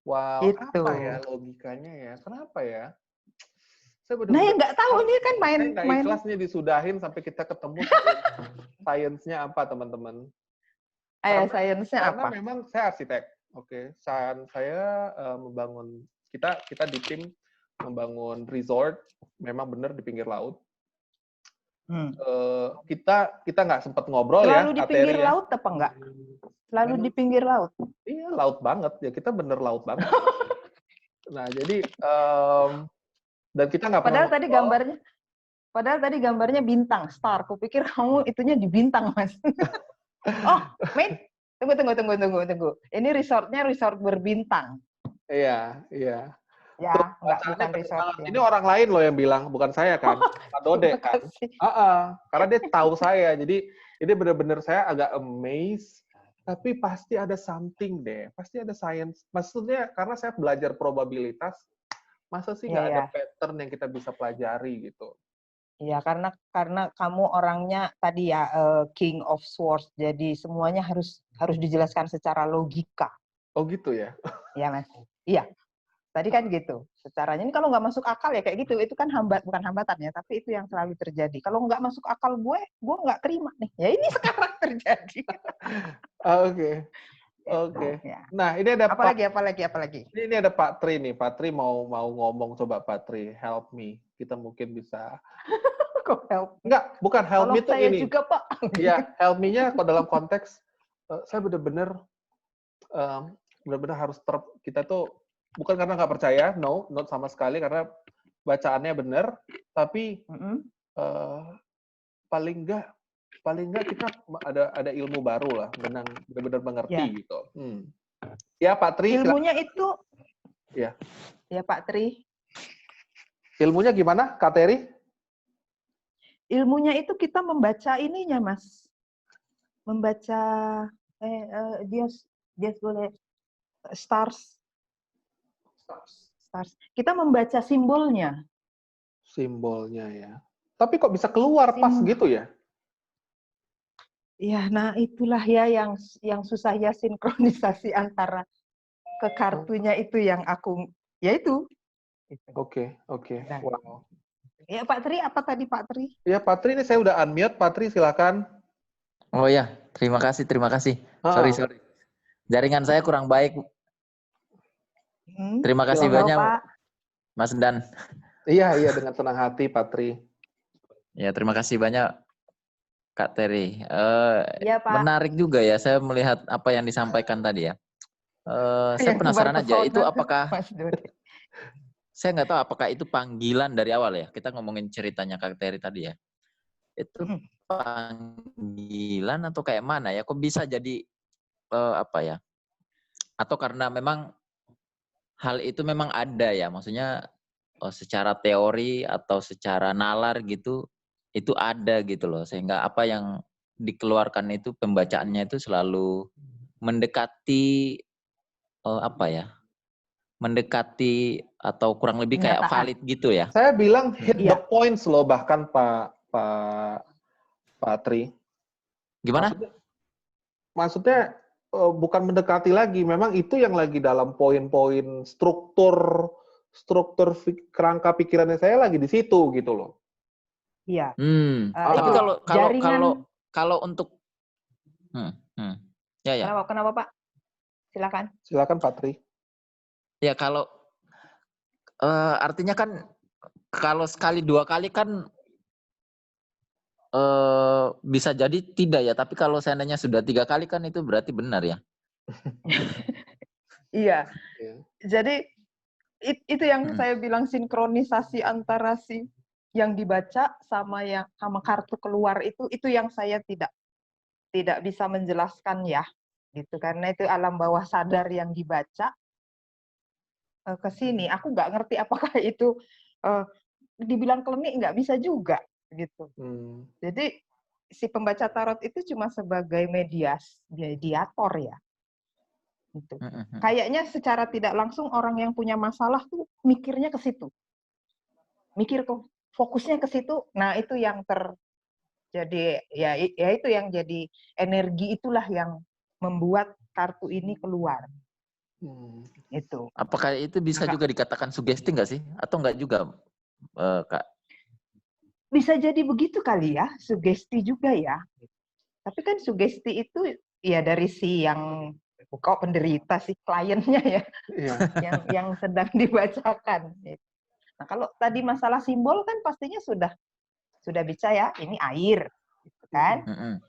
Wow. Gitu. Apa ya logikanya ya? Kenapa ya? Saya Nah, ya nggak tahu nih kan saya nggak main. ikhlas nih disudahin sampai kita ketemu sainsnya apa, teman-teman. Sainsnya Karena apa? memang saya arsitek. Oke. Saya membangun, kita di tim membangun resort, memang benar di pinggir laut. Kita nggak sempat ngobrol ya. Selalu di pinggir laut apa enggak? Selalu di pinggir laut. Iya, laut banget ya, kita bener laut banget. Nah, jadi dan kita nggak pernah. Padahal tadi gambarnya bintang, star. Kupikir kamu itunya di bintang, Mas. Oh, Main. Tunggu. Ini resortnya resort berbintang. Iya. Ya, bukan resort. Ini orang lain loh yang bilang, bukan saya kan. Pak Dode kan. Karena dia tahu saya. Jadi ini benar-benar saya agak amazed. Tapi pasti ada something deh. Pasti ada science. Maksudnya karena saya belajar probabilitas, masa sih nggak ada pattern yang kita bisa pelajari gitu. Iya, karena kamu orangnya tadi ya King of Swords. Jadi semuanya harus dijelaskan secara logika. Oh gitu ya? Iya, Mas. Iya. Tadi kan gitu. Secaranya ini kalau nggak masuk akal ya kayak gitu. Itu kan bukan hambatan ya, tapi itu yang selalu terjadi. Kalau nggak masuk akal gue nggak terima nih. Ya ini sekarang terjadi. Oke. Nah, ini ada apalagi. Ini ada Pak Tri nih. Pak Tri mau ngomong, coba Pak Tri, help me. Kita mungkin bisa. Kok help? Enggak, bukan help me tuh ini. Saya juga, Pak. Iya, help me-nya kok dalam konteks saya benar-benar harus kita tuh bukan karena nggak percaya, no, not sama sekali, karena bacaannya benar, tapi paling nggak kita ada ilmu baru lah, benar-benar mengerti gitu. Ya Pak Tri. Ilmunya itu. Ya. Ya Pak Tri. Ilmunya gimana, Kak Teri? Ilmunya itu kita membaca ininya, Mas. Membaca dia boleh stars. Kita membaca simbolnya. Simbolnya ya. Tapi kok bisa keluar pas gitu ya? Ya, nah itulah ya yang susah ya sinkronisasi antara ke kartunya itu yang aku itu. Oke. Nah. Wow. Ya Pak Tri, apa tadi Pak Tri? Ya Pak Tri, ini saya udah unmute. Pak Tri silakan. Oh ya, terima kasih. Sorry. Jaringan saya kurang baik. Terima kasih banyak, Pak. Mas Dan. Iya, dengan senang hati, Pak Tri. Ya, terima kasih banyak, Kak Teri. Ya, Pak. Menarik juga ya, saya melihat apa yang disampaikan tadi ya. Saya penasaran aja, itu apakah... Saya nggak tahu apakah itu panggilan dari awal ya. Kita ngomongin ceritanya Kak Teri tadi ya. Itu panggilan atau kayak mana ya? Kok bisa jadi apa ya? Atau karena memang hal itu memang ada ya, maksudnya secara teori atau secara nalar gitu, itu ada gitu loh. Sehingga apa yang dikeluarkan itu, pembacaannya itu selalu mendekati mendekati atau kurang lebih kayak Kenyataan. valid gitu ya? Saya bilang hit the Iya. points loh, bahkan Pak Tri. Gimana? Maksudnya bukan mendekati lagi, memang itu yang lagi dalam poin-poin struktur kerangka pikirannya saya lagi di situ gitu loh. Iya. Tapi Itu kalau jaringan. kalau untuk ya ya. Kenapa Pak? Silakan. Silakan Pak Tri. Ya kalau artinya kan kalau sekali dua kali kan bisa jadi tidak ya, tapi kalau seandainya sudah 3 kali kan itu berarti benar ya. Iya. Iya. Jadi itu yang saya bilang sinkronisasi antara si yang dibaca sama kartu keluar itu yang saya tidak bisa menjelaskan ya, gitu, karena itu alam bawah sadar yang dibaca ke sini. Aku nggak ngerti apakah itu dibilang klinik, nggak bisa juga gitu. Jadi si pembaca tarot itu cuma sebagai mediator ya. Gitu. Kayaknya secara tidak langsung orang yang punya masalah tuh mikirnya ke situ. Mikir kok fokusnya ke situ. Nah, itu yang terjadi ya itu yang jadi energi, itulah yang membuat kartu ini keluar. Itu. Apakah itu bisa juga dikatakan sugesti nggak sih? Atau nggak juga, Kak? Bisa jadi begitu kali ya, sugesti juga ya. Tapi kan sugesti itu ya dari si yang kok penderita, si kliennya ya, yang sedang dibacakan. Nah, kalau tadi masalah simbol kan pastinya sudah bisa ya, ini air, gitu kan?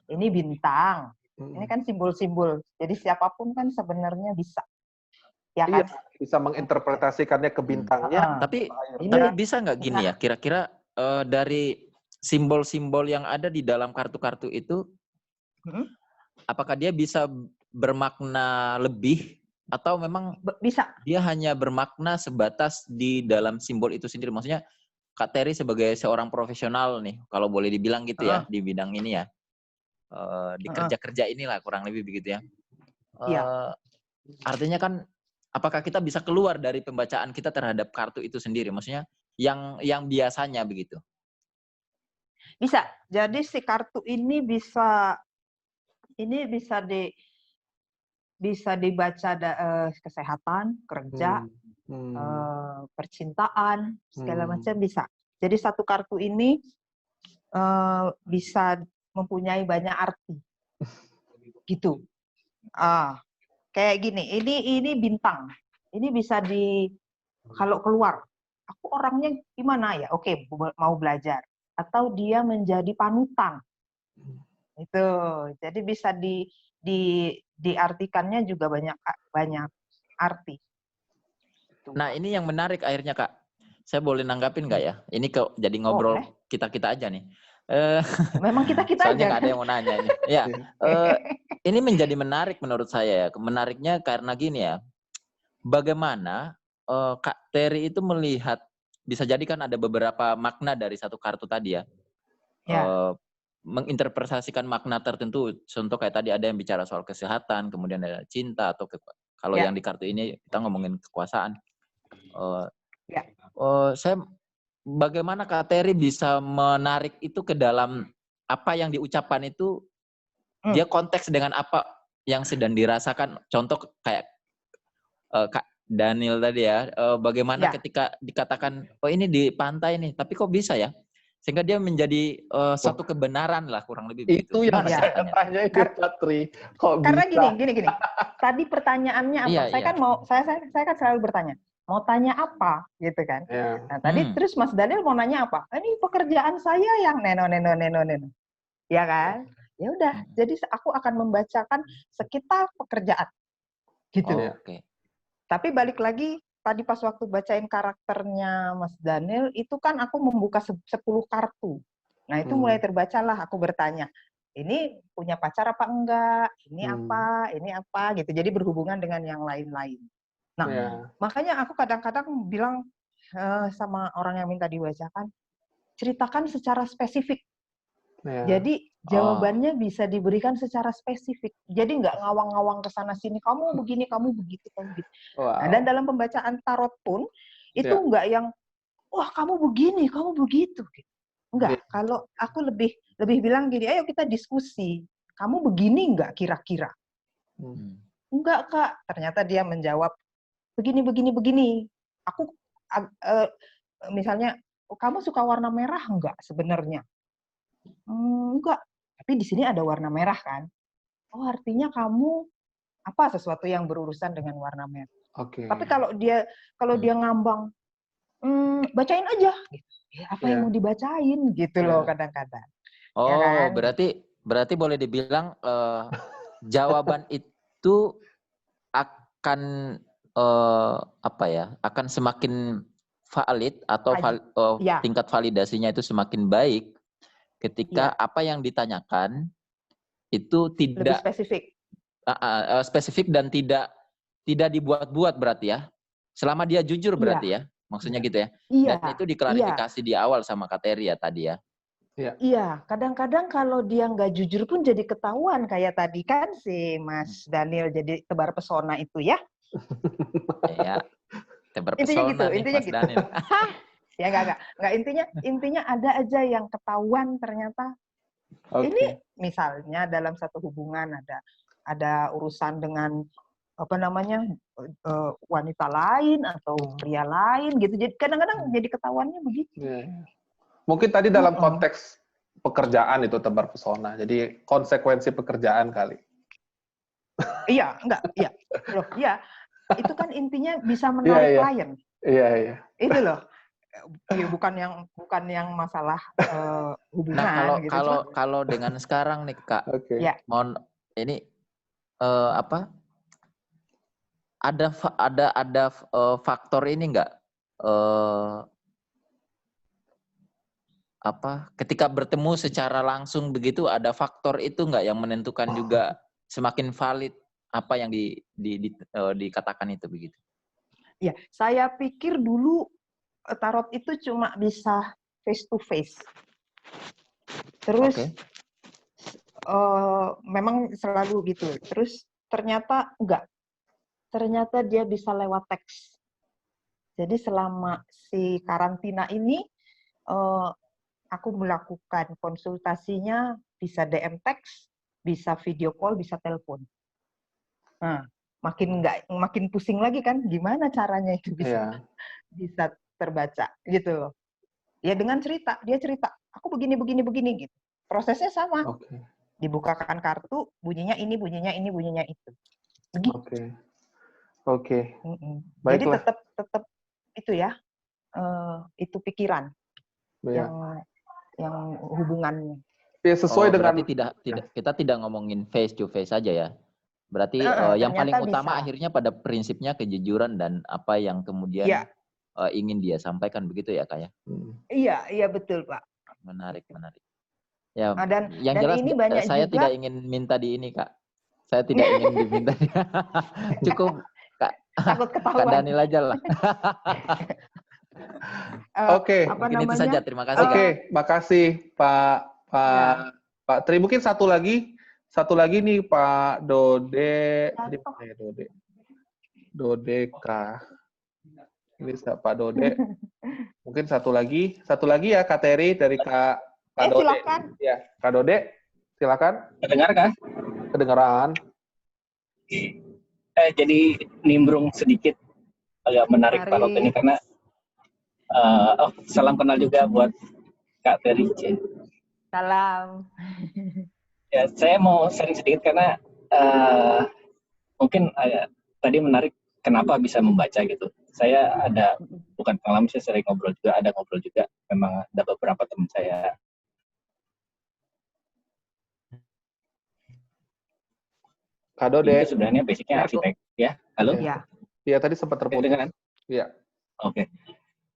Ini bintang. Ini kan simbol-simbol. Jadi siapapun kan sebenarnya bisa. Ya kan? Iya, bisa menginterpretasikannya ke bintangnya. Tapi bisa nggak gini ya, kira-kira dari simbol-simbol yang ada di dalam kartu-kartu itu, apakah dia bisa bermakna lebih atau memang bisa dia hanya bermakna sebatas di dalam simbol itu sendiri? Maksudnya Kak Terry sebagai seorang profesional nih, kalau boleh dibilang gitu ya, di bidang ini ya, di kerja-kerja inilah kurang lebih begitu ya. Artinya kan, apakah kita bisa keluar dari pembacaan kita terhadap kartu itu sendiri? Maksudnya yang biasanya begitu? Bisa. Jadi si kartu ini bisa dibaca kesehatan, kerja, percintaan, segala macam bisa. Jadi satu kartu ini bisa mempunyai banyak arti. Gitu. Kayak gini, ini bintang. Ini bisa kalau keluar, aku orangnya gimana ya? Oke, mau belajar. Atau dia menjadi panutan. Itu. Jadi bisa diartikannya juga banyak arti. Nah, ini yang menarik akhirnya, Kak. Saya boleh nanggapin nggak ya? Ini jadi ngobrol kita-kita aja nih. Memang kita-kita aja. Soalnya nggak ada yang mau nanya ini. Ya, ini menjadi menarik menurut saya ya. Menariknya karena gini ya, bagaimana Kak Terry itu melihat, bisa jadi kan ada beberapa makna dari satu kartu tadi ya. Menginterpretasikan makna tertentu. Contoh kayak tadi ada yang bicara soal kesehatan, kemudian ada cinta, atau kalau yang di kartu ini kita ngomongin kekuasaan. Bagaimana Kak Terry bisa menarik itu ke dalam apa yang diucapkan itu, dia konteks dengan apa yang sedang dirasakan. Contoh kayak Kak Daniel tadi ya, bagaimana ketika dikatakan, oh ini di pantai nih, tapi kok bisa ya? Sehingga dia menjadi suatu kebenaran lah kurang lebih begitu. Itu yang saya tanya itu Patri. Karena gini. Tadi pertanyaannya apa? Saya kan saya kan selalu bertanya, mau tanya apa gitu kan? Nah, tadi terus Mas Daniel mau nanya apa? Ini pekerjaan saya yang neno. Ya kan? Ya udah, jadi aku akan membacakan sekitar pekerjaan. Gitu. Tapi balik lagi tadi pas waktu bacain karakternya Mas Daniel, itu kan aku membuka 10 kartu. Nah, itu mulai terbacalah aku bertanya, ini punya pacar apa enggak? Ini apa gitu. Jadi berhubungan dengan yang lain-lain. Nah, makanya aku kadang-kadang bilang sama orang yang minta dibacakan, ceritakan secara spesifik. Jadi jawabannya bisa diberikan secara spesifik. Jadi nggak ngawang-ngawang ke sana sini, kamu begini, kamu begitu, kamu gitu. Nah, dan dalam pembacaan tarot pun Itu Ya. enggak yang, wah kamu begini, kamu begitu. Enggak, Ya. kalau aku lebih bilang gini, ayo kita diskusi. Kamu begini enggak kira-kira? Hmm. Enggak, Kak. Ternyata dia menjawab, begini, begini, begini. Aku, misalnya, kamu suka warna merah enggak sebenarnya? Enggak. Tapi di sini ada warna merah kan? Oh, artinya kamu sesuatu yang berurusan dengan warna merah. Oke. Tapi kalau dia ngambang, bacain aja. Gitu. Ya, apa yang mau dibacain gitu loh kadang-kadang. Ya Oh, kan? berarti boleh dibilang jawaban itu akan akan semakin valid atau Ya. tingkat validasinya itu semakin baik ketika Ya. apa yang ditanyakan itu Lebih tidak spesifik. dan tidak dibuat-buat berarti ya. Selama dia jujur berarti ya. Maksudnya gitu ya. Iya. Dan itu diklarifikasi di awal sama Kak Terry ya tadi ya. Iya, kadang-kadang kalau dia nggak jujur pun jadi ketahuan kayak tadi kan si Mas Daniel jadi tebar pesona itu ya. Iya. Tebar Intinya pesona gitu, nih intinya Mas gitu. Daniel. Ya enggak intinya ada aja yang ketahuan ternyata. Ini misalnya dalam satu hubungan ada urusan dengan wanita lain atau pria lain gitu. Jadi kadang-kadang jadi ketahuannya begitu. Mungkin tadi dalam konteks pekerjaan itu tebar pesona. Jadi konsekuensi pekerjaan kali. Iya, enggak, iya. Loh, iya. Itu kan intinya bisa menarik klien. Iya. Itu loh. Ya bukan yang masalah hubungan Nah, gitu. kalau dengan sekarang nih Kak. Ya. Mohon ini ada faktor ini enggak ketika bertemu secara langsung begitu ada faktor itu enggak yang menentukan juga semakin valid apa yang dikatakan itu begitu? Ya, saya pikir dulu tarot itu cuma bisa face to face. Terus memang selalu gitu. Terus ternyata enggak. Ternyata dia bisa lewat teks. Jadi selama si karantina ini aku melakukan konsultasinya bisa DM teks, bisa video call, bisa telepon. Nah, makin pusing lagi kan gimana caranya itu bisa terbaca gitu loh. Ya dengan dia cerita, aku begini gitu. Prosesnya sama. Dibukakan kartu, bunyinya ini, bunyinya ini, bunyinya itu. Begitu. Oke. Jadi tetap itu ya, itu pikiran yang hubungannya. Ya, sesuai dengan berarti kita tidak ngomongin face to face saja ya. Berarti yang paling utama akhirnya pada prinsipnya kejujuran dan apa yang kemudian ingin dia sampaikan begitu ya Kak ya? Iya betul Pak. Menarik. Ya, dan jelas ini banyak saya juga, tidak ingin minta di ini Kak. Saya tidak ingin diminta. Cukup Kak. Takut ketahuan. Kak Daniel aja lah. Mungkin itu saja. Terima kasih. Makasih Pak Tri. Mungkin satu lagi nih Pak Dode. Dodeka. Ini Pak Dode. Mungkin satu lagi ya Kak Terry dari Kak Dode. Silakan. Ya, Kak Dode, silakan. Kedengar kan? Kedengaran. Jadi nimbrung sedikit, agak menarik tarot ini karena salam kenal juga buat Kak Terry. Salam. Ya, saya mau sharing sedikit karena mungkin tadi menarik kenapa bisa membaca gitu. Saya bukan pengalaman, saya sering ngobrol juga. Memang ada beberapa teman saya. Kak Dode. Itu sebenarnya basicnya arsitek. Ya, halo? Iya, tadi sempat terputus. Iya. Oke.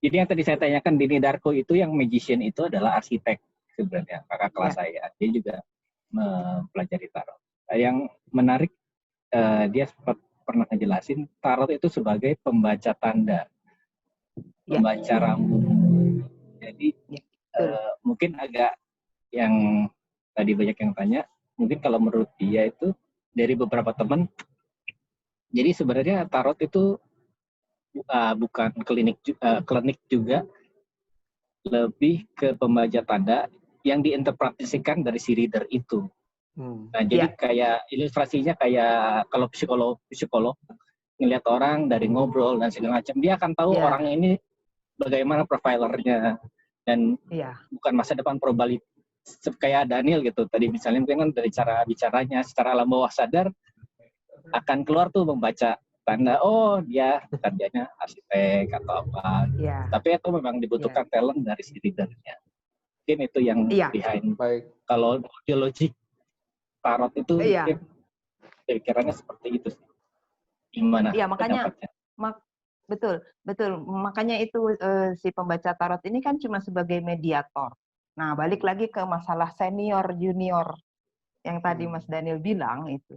Jadi yang tadi saya tanyakan, Dini Darko itu yang magician itu adalah arsitek sebenarnya, kakak kelas saya. Dia juga mempelajari tarot. Yang menarik, dia sempat pernah ngejelasin tarot itu sebagai pembaca tanda, pembaca rambut. Jadi mungkin agak yang tadi banyak yang tanya, mungkin kalau menurut dia itu dari beberapa teman, jadi sebenarnya tarot itu bukan klinik juga, lebih ke pembaca tanda yang diinterpretasikan dari si reader itu. Nah, jadi kayak ilustrasinya kayak kalau psikolog ngelihat orang dari ngobrol dan segala macam, dia akan tahu orang ini bagaimana profilernya dan bukan masa depan probability kayak Daniel gitu tadi misalnya mungkin kan dari cara bicaranya secara alam bawah sadar akan keluar tuh membaca tanda dia kerjanya arsitek atau apa. Tapi itu memang dibutuhkan talent dari si readernya. Mungkin itu yang behind. Kalau ideologi tarot itu mungkin pikirannya seperti itu sih. Gimana? Iya, makanya betul. Makanya itu si pembaca tarot ini kan cuma sebagai mediator. Nah, balik lagi ke masalah senior junior yang tadi Mas Daniel bilang itu.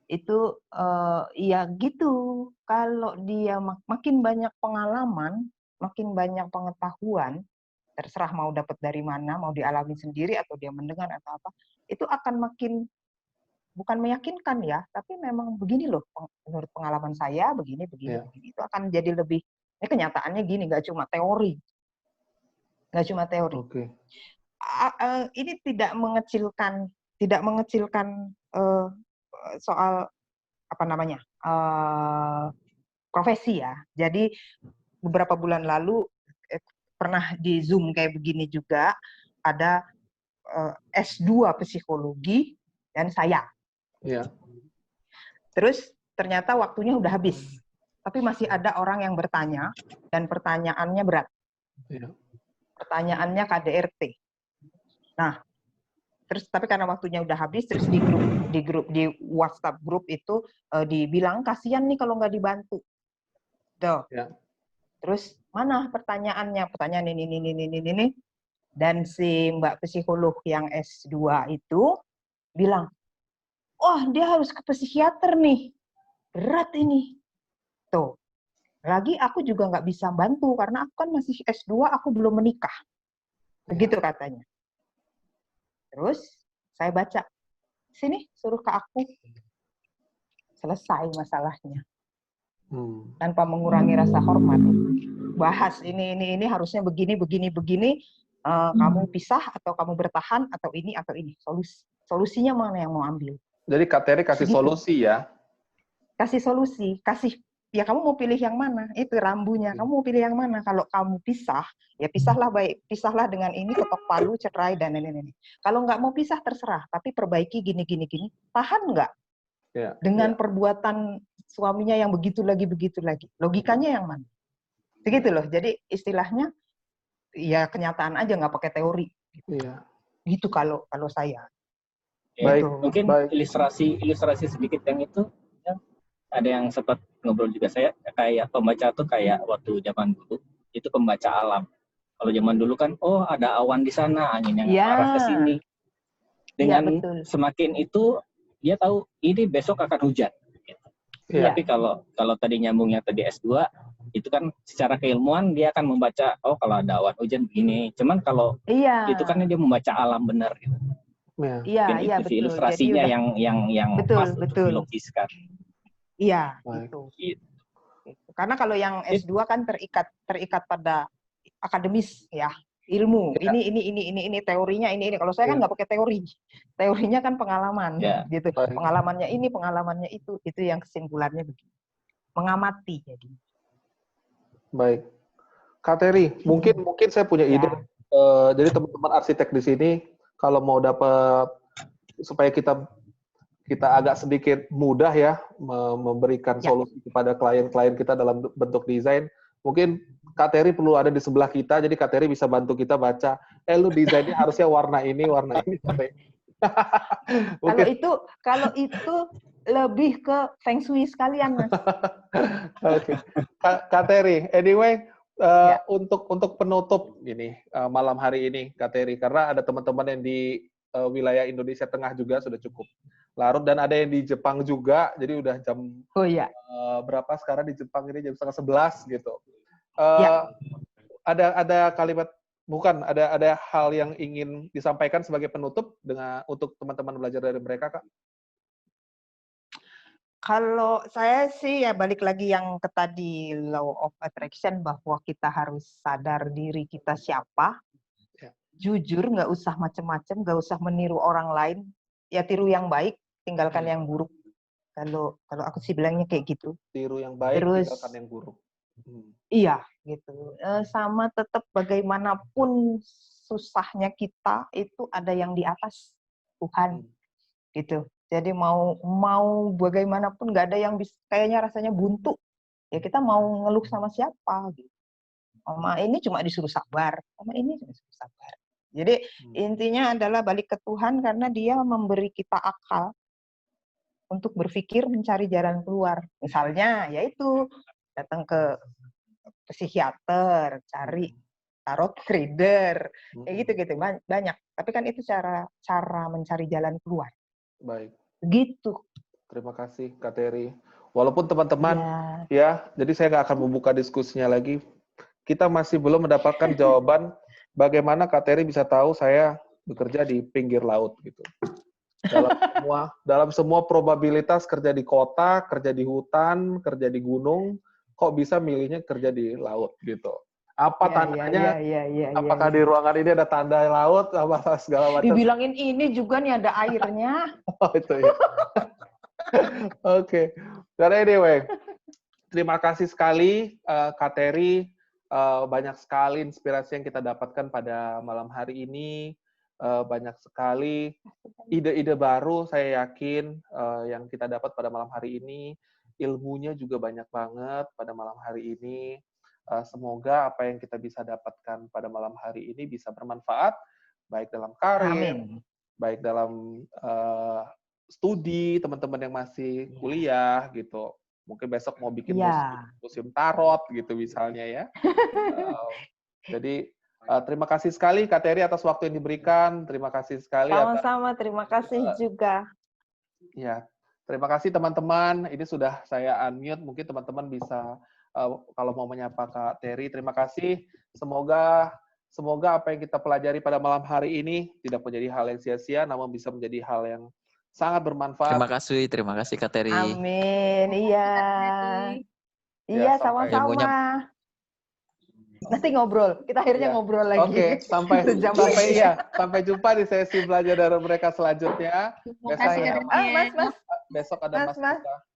Itu ya gitu. Kalau dia makin banyak pengalaman, makin banyak pengetahuan, terserah mau dapat dari mana, mau dialami sendiri atau dia mendengar atau apa, itu akan makin bukan meyakinkan ya, tapi memang begini loh, menurut pengalaman saya begini. Itu akan jadi lebih, kenyataannya gini, nggak cuma teori. Oke. Ini tidak mengecilkan soal apa namanya profesi ya. Jadi beberapa bulan lalu pernah di Zoom kayak begini juga, ada S2 psikologi dan saya. Terus ternyata waktunya udah habis, tapi masih ada orang yang bertanya dan pertanyaannya berat. Pertanyaannya KDRT. Nah, terus tapi karena waktunya udah habis, terus di WhatsApp grup itu dibilang kasihan nih kalau nggak dibantu. Tuh. Terus mana pertanyaannya? Pertanyaan ini. Dan si Mbak psikolog yang S2 itu bilang, dia harus ke psikiater nih. Berat ini. Tuh. Lagi aku juga nggak bisa bantu karena aku kan masih S2, aku belum menikah. Begitu katanya. Terus saya baca, sini suruh ke aku. Selesai masalahnya. Tanpa mengurangi rasa hormat. Bahas ini harusnya begini. Kamu pisah atau kamu bertahan atau ini. Solusinya mana yang mau ambil? Jadi Kak Terry kasih solusi ya? Kasih solusi, ya kamu mau pilih yang mana? Itu rambunya. Kamu mau pilih yang mana? Kalau kamu pisah, ya pisahlah dengan ini, ketok palu, cerai dan ini. Kalau nggak mau pisah terserah, tapi perbaiki gini. Tahan nggak? Dengan perbuatan suaminya yang begitu lagi. Logikanya yang mana? Begitu loh. Jadi istilahnya ya kenyataan aja, nggak pakai teori. Gitu kalau saya. Baik, mungkin ilustrasi sedikit yang itu. Ada yang sempat ngobrol juga saya, kayak pembaca tuh kayak waktu zaman dulu itu pembaca alam. Kalau zaman dulu kan ada awan di sana, angin yang arah ke sini. Dengan semakin itu dia tahu ini besok akan hujan. Tapi kalau tadi nyambungnya tadi S2 itu kan secara keilmuan dia akan membaca kalau ada awan hujan begini. Cuman kalau itu kan dia membaca alam benar gitu. Iya, betul. Ilustrasinya yang pas untuk dilogiskan. Iya, gitu. Karena kalau yang S2 kan terikat pada akademis ya, ilmu. Ini teorinya ini. Kalau saya kan nggak pakai teori. Teorinya kan pengalaman gitu. Pengalamannya ini, pengalamannya itu yang kesimpulannya begitu. Mengamati jadi. Baik. Kak Terry, mungkin saya punya ide. Jadi teman-teman arsitek di sini kalau mau dapat supaya kita agak sedikit mudah ya memberikan solusi kepada klien-klien kita dalam bentuk desain. Mungkin Kak Terry perlu ada di sebelah kita, jadi Kak Terry bisa bantu kita baca, lu desainnya harusnya warna ini. Kalau itu lebih ke feng shui sekalian, Mas. Oke. Kak Terry, anyway, untuk penutup ini malam hari ini, Kak Terry, karena ada teman-teman yang di wilayah Indonesia Tengah juga sudah cukup larut dan ada yang di Jepang juga, jadi udah jam berapa sekarang di Jepang ini jam 10:30 gitu. Ada kalimat ada hal yang ingin disampaikan sebagai penutup untuk teman-teman belajar dari mereka, Kak? Kalau saya sih ya balik lagi yang ke tadi law of attraction, bahwa kita harus sadar diri kita siapa, Ya. jujur, nggak usah macem-macem, nggak usah meniru orang lain, ya tiru yang baik, tinggalkan yang buruk. Kalau aku sih bilangnya kayak gitu. Tiru yang baik, Terus tinggalkan yang buruk. iya gitu. Sama tetap bagaimanapun susahnya kita itu ada yang di atas, Tuhan gitu. Jadi mau bagaimanapun nggak ada yang bisa, kayaknya rasanya buntu. Ya kita mau ngeluh sama siapa gitu. Sama ini cuma disuruh sabar, sama ini cuma disuruh sabar. Jadi intinya adalah balik ke Tuhan, karena Dia memberi kita akal untuk berpikir mencari jalan keluar. Misalnya yaitu datang ke psikiater, cari tarot reader, kayak gitu banyak. Tapi kan itu cara mencari jalan keluar. Baik. Begitu. Terima kasih Kak Terry. Walaupun teman-teman ya, jadi saya nggak akan membuka diskusinya lagi. Kita masih belum mendapatkan jawaban bagaimana Kak Terry bisa tahu saya bekerja di pinggir laut gitu. Dalam semua probabilitas kerja di kota, kerja di hutan, kerja di gunung, kok bisa milihnya kerja di laut gitu. Apa tandanya? Apakah di ruangan ini ada tanda laut apa segala macam? Dibilangin ini juga nih ada airnya. Oh itu ya. Oke. Dan anyway, terima kasih sekali Kak Terry. Banyak sekali inspirasi yang kita dapatkan pada malam hari ini. Banyak sekali ide-ide baru saya yakin yang kita dapat pada malam hari ini. Ilmunya juga banyak banget pada malam hari ini. Semoga apa yang kita bisa dapatkan pada malam hari ini bisa bermanfaat, baik dalam karir, baik dalam studi, teman-teman yang masih kuliah gitu. Mungkin besok mau bikin museum tarot gitu misalnya ya. Jadi terima kasih sekali Kak Terry atas waktu yang diberikan. Terima kasih sekali. Sama-sama, terima kasih juga. Ya, terima kasih teman-teman. Ini sudah saya unmute. Mungkin teman-teman bisa kalau mau menyapa Kak Terry. Terima kasih. Semoga apa yang kita pelajari pada malam hari ini tidak menjadi hal yang sia-sia, namun bisa menjadi hal yang sangat bermanfaat. Terima kasih Kak Terry. Amin. Iya. Iya, sama-sama. Nanti ngobrol. Kita akhirnya ngobrol lagi. Oke, sampai jumpa di sesi belajar dari mereka selanjutnya. Besok ada Mas.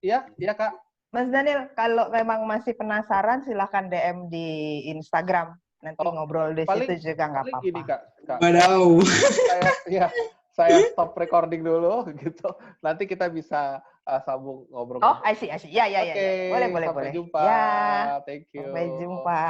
Iya, Kak. Mas Daniel, kalau memang masih penasaran silahkan DM di Instagram. Nanti ngobrol di situ juga nggak apa-apa. Gini, Kak. Saya stop recording dulu gitu. Nanti kita bisa sambung ngobrol. Oh, I see. Ya. Boleh. Sampai jumpa. Ya. Thank you. Sampai jumpa.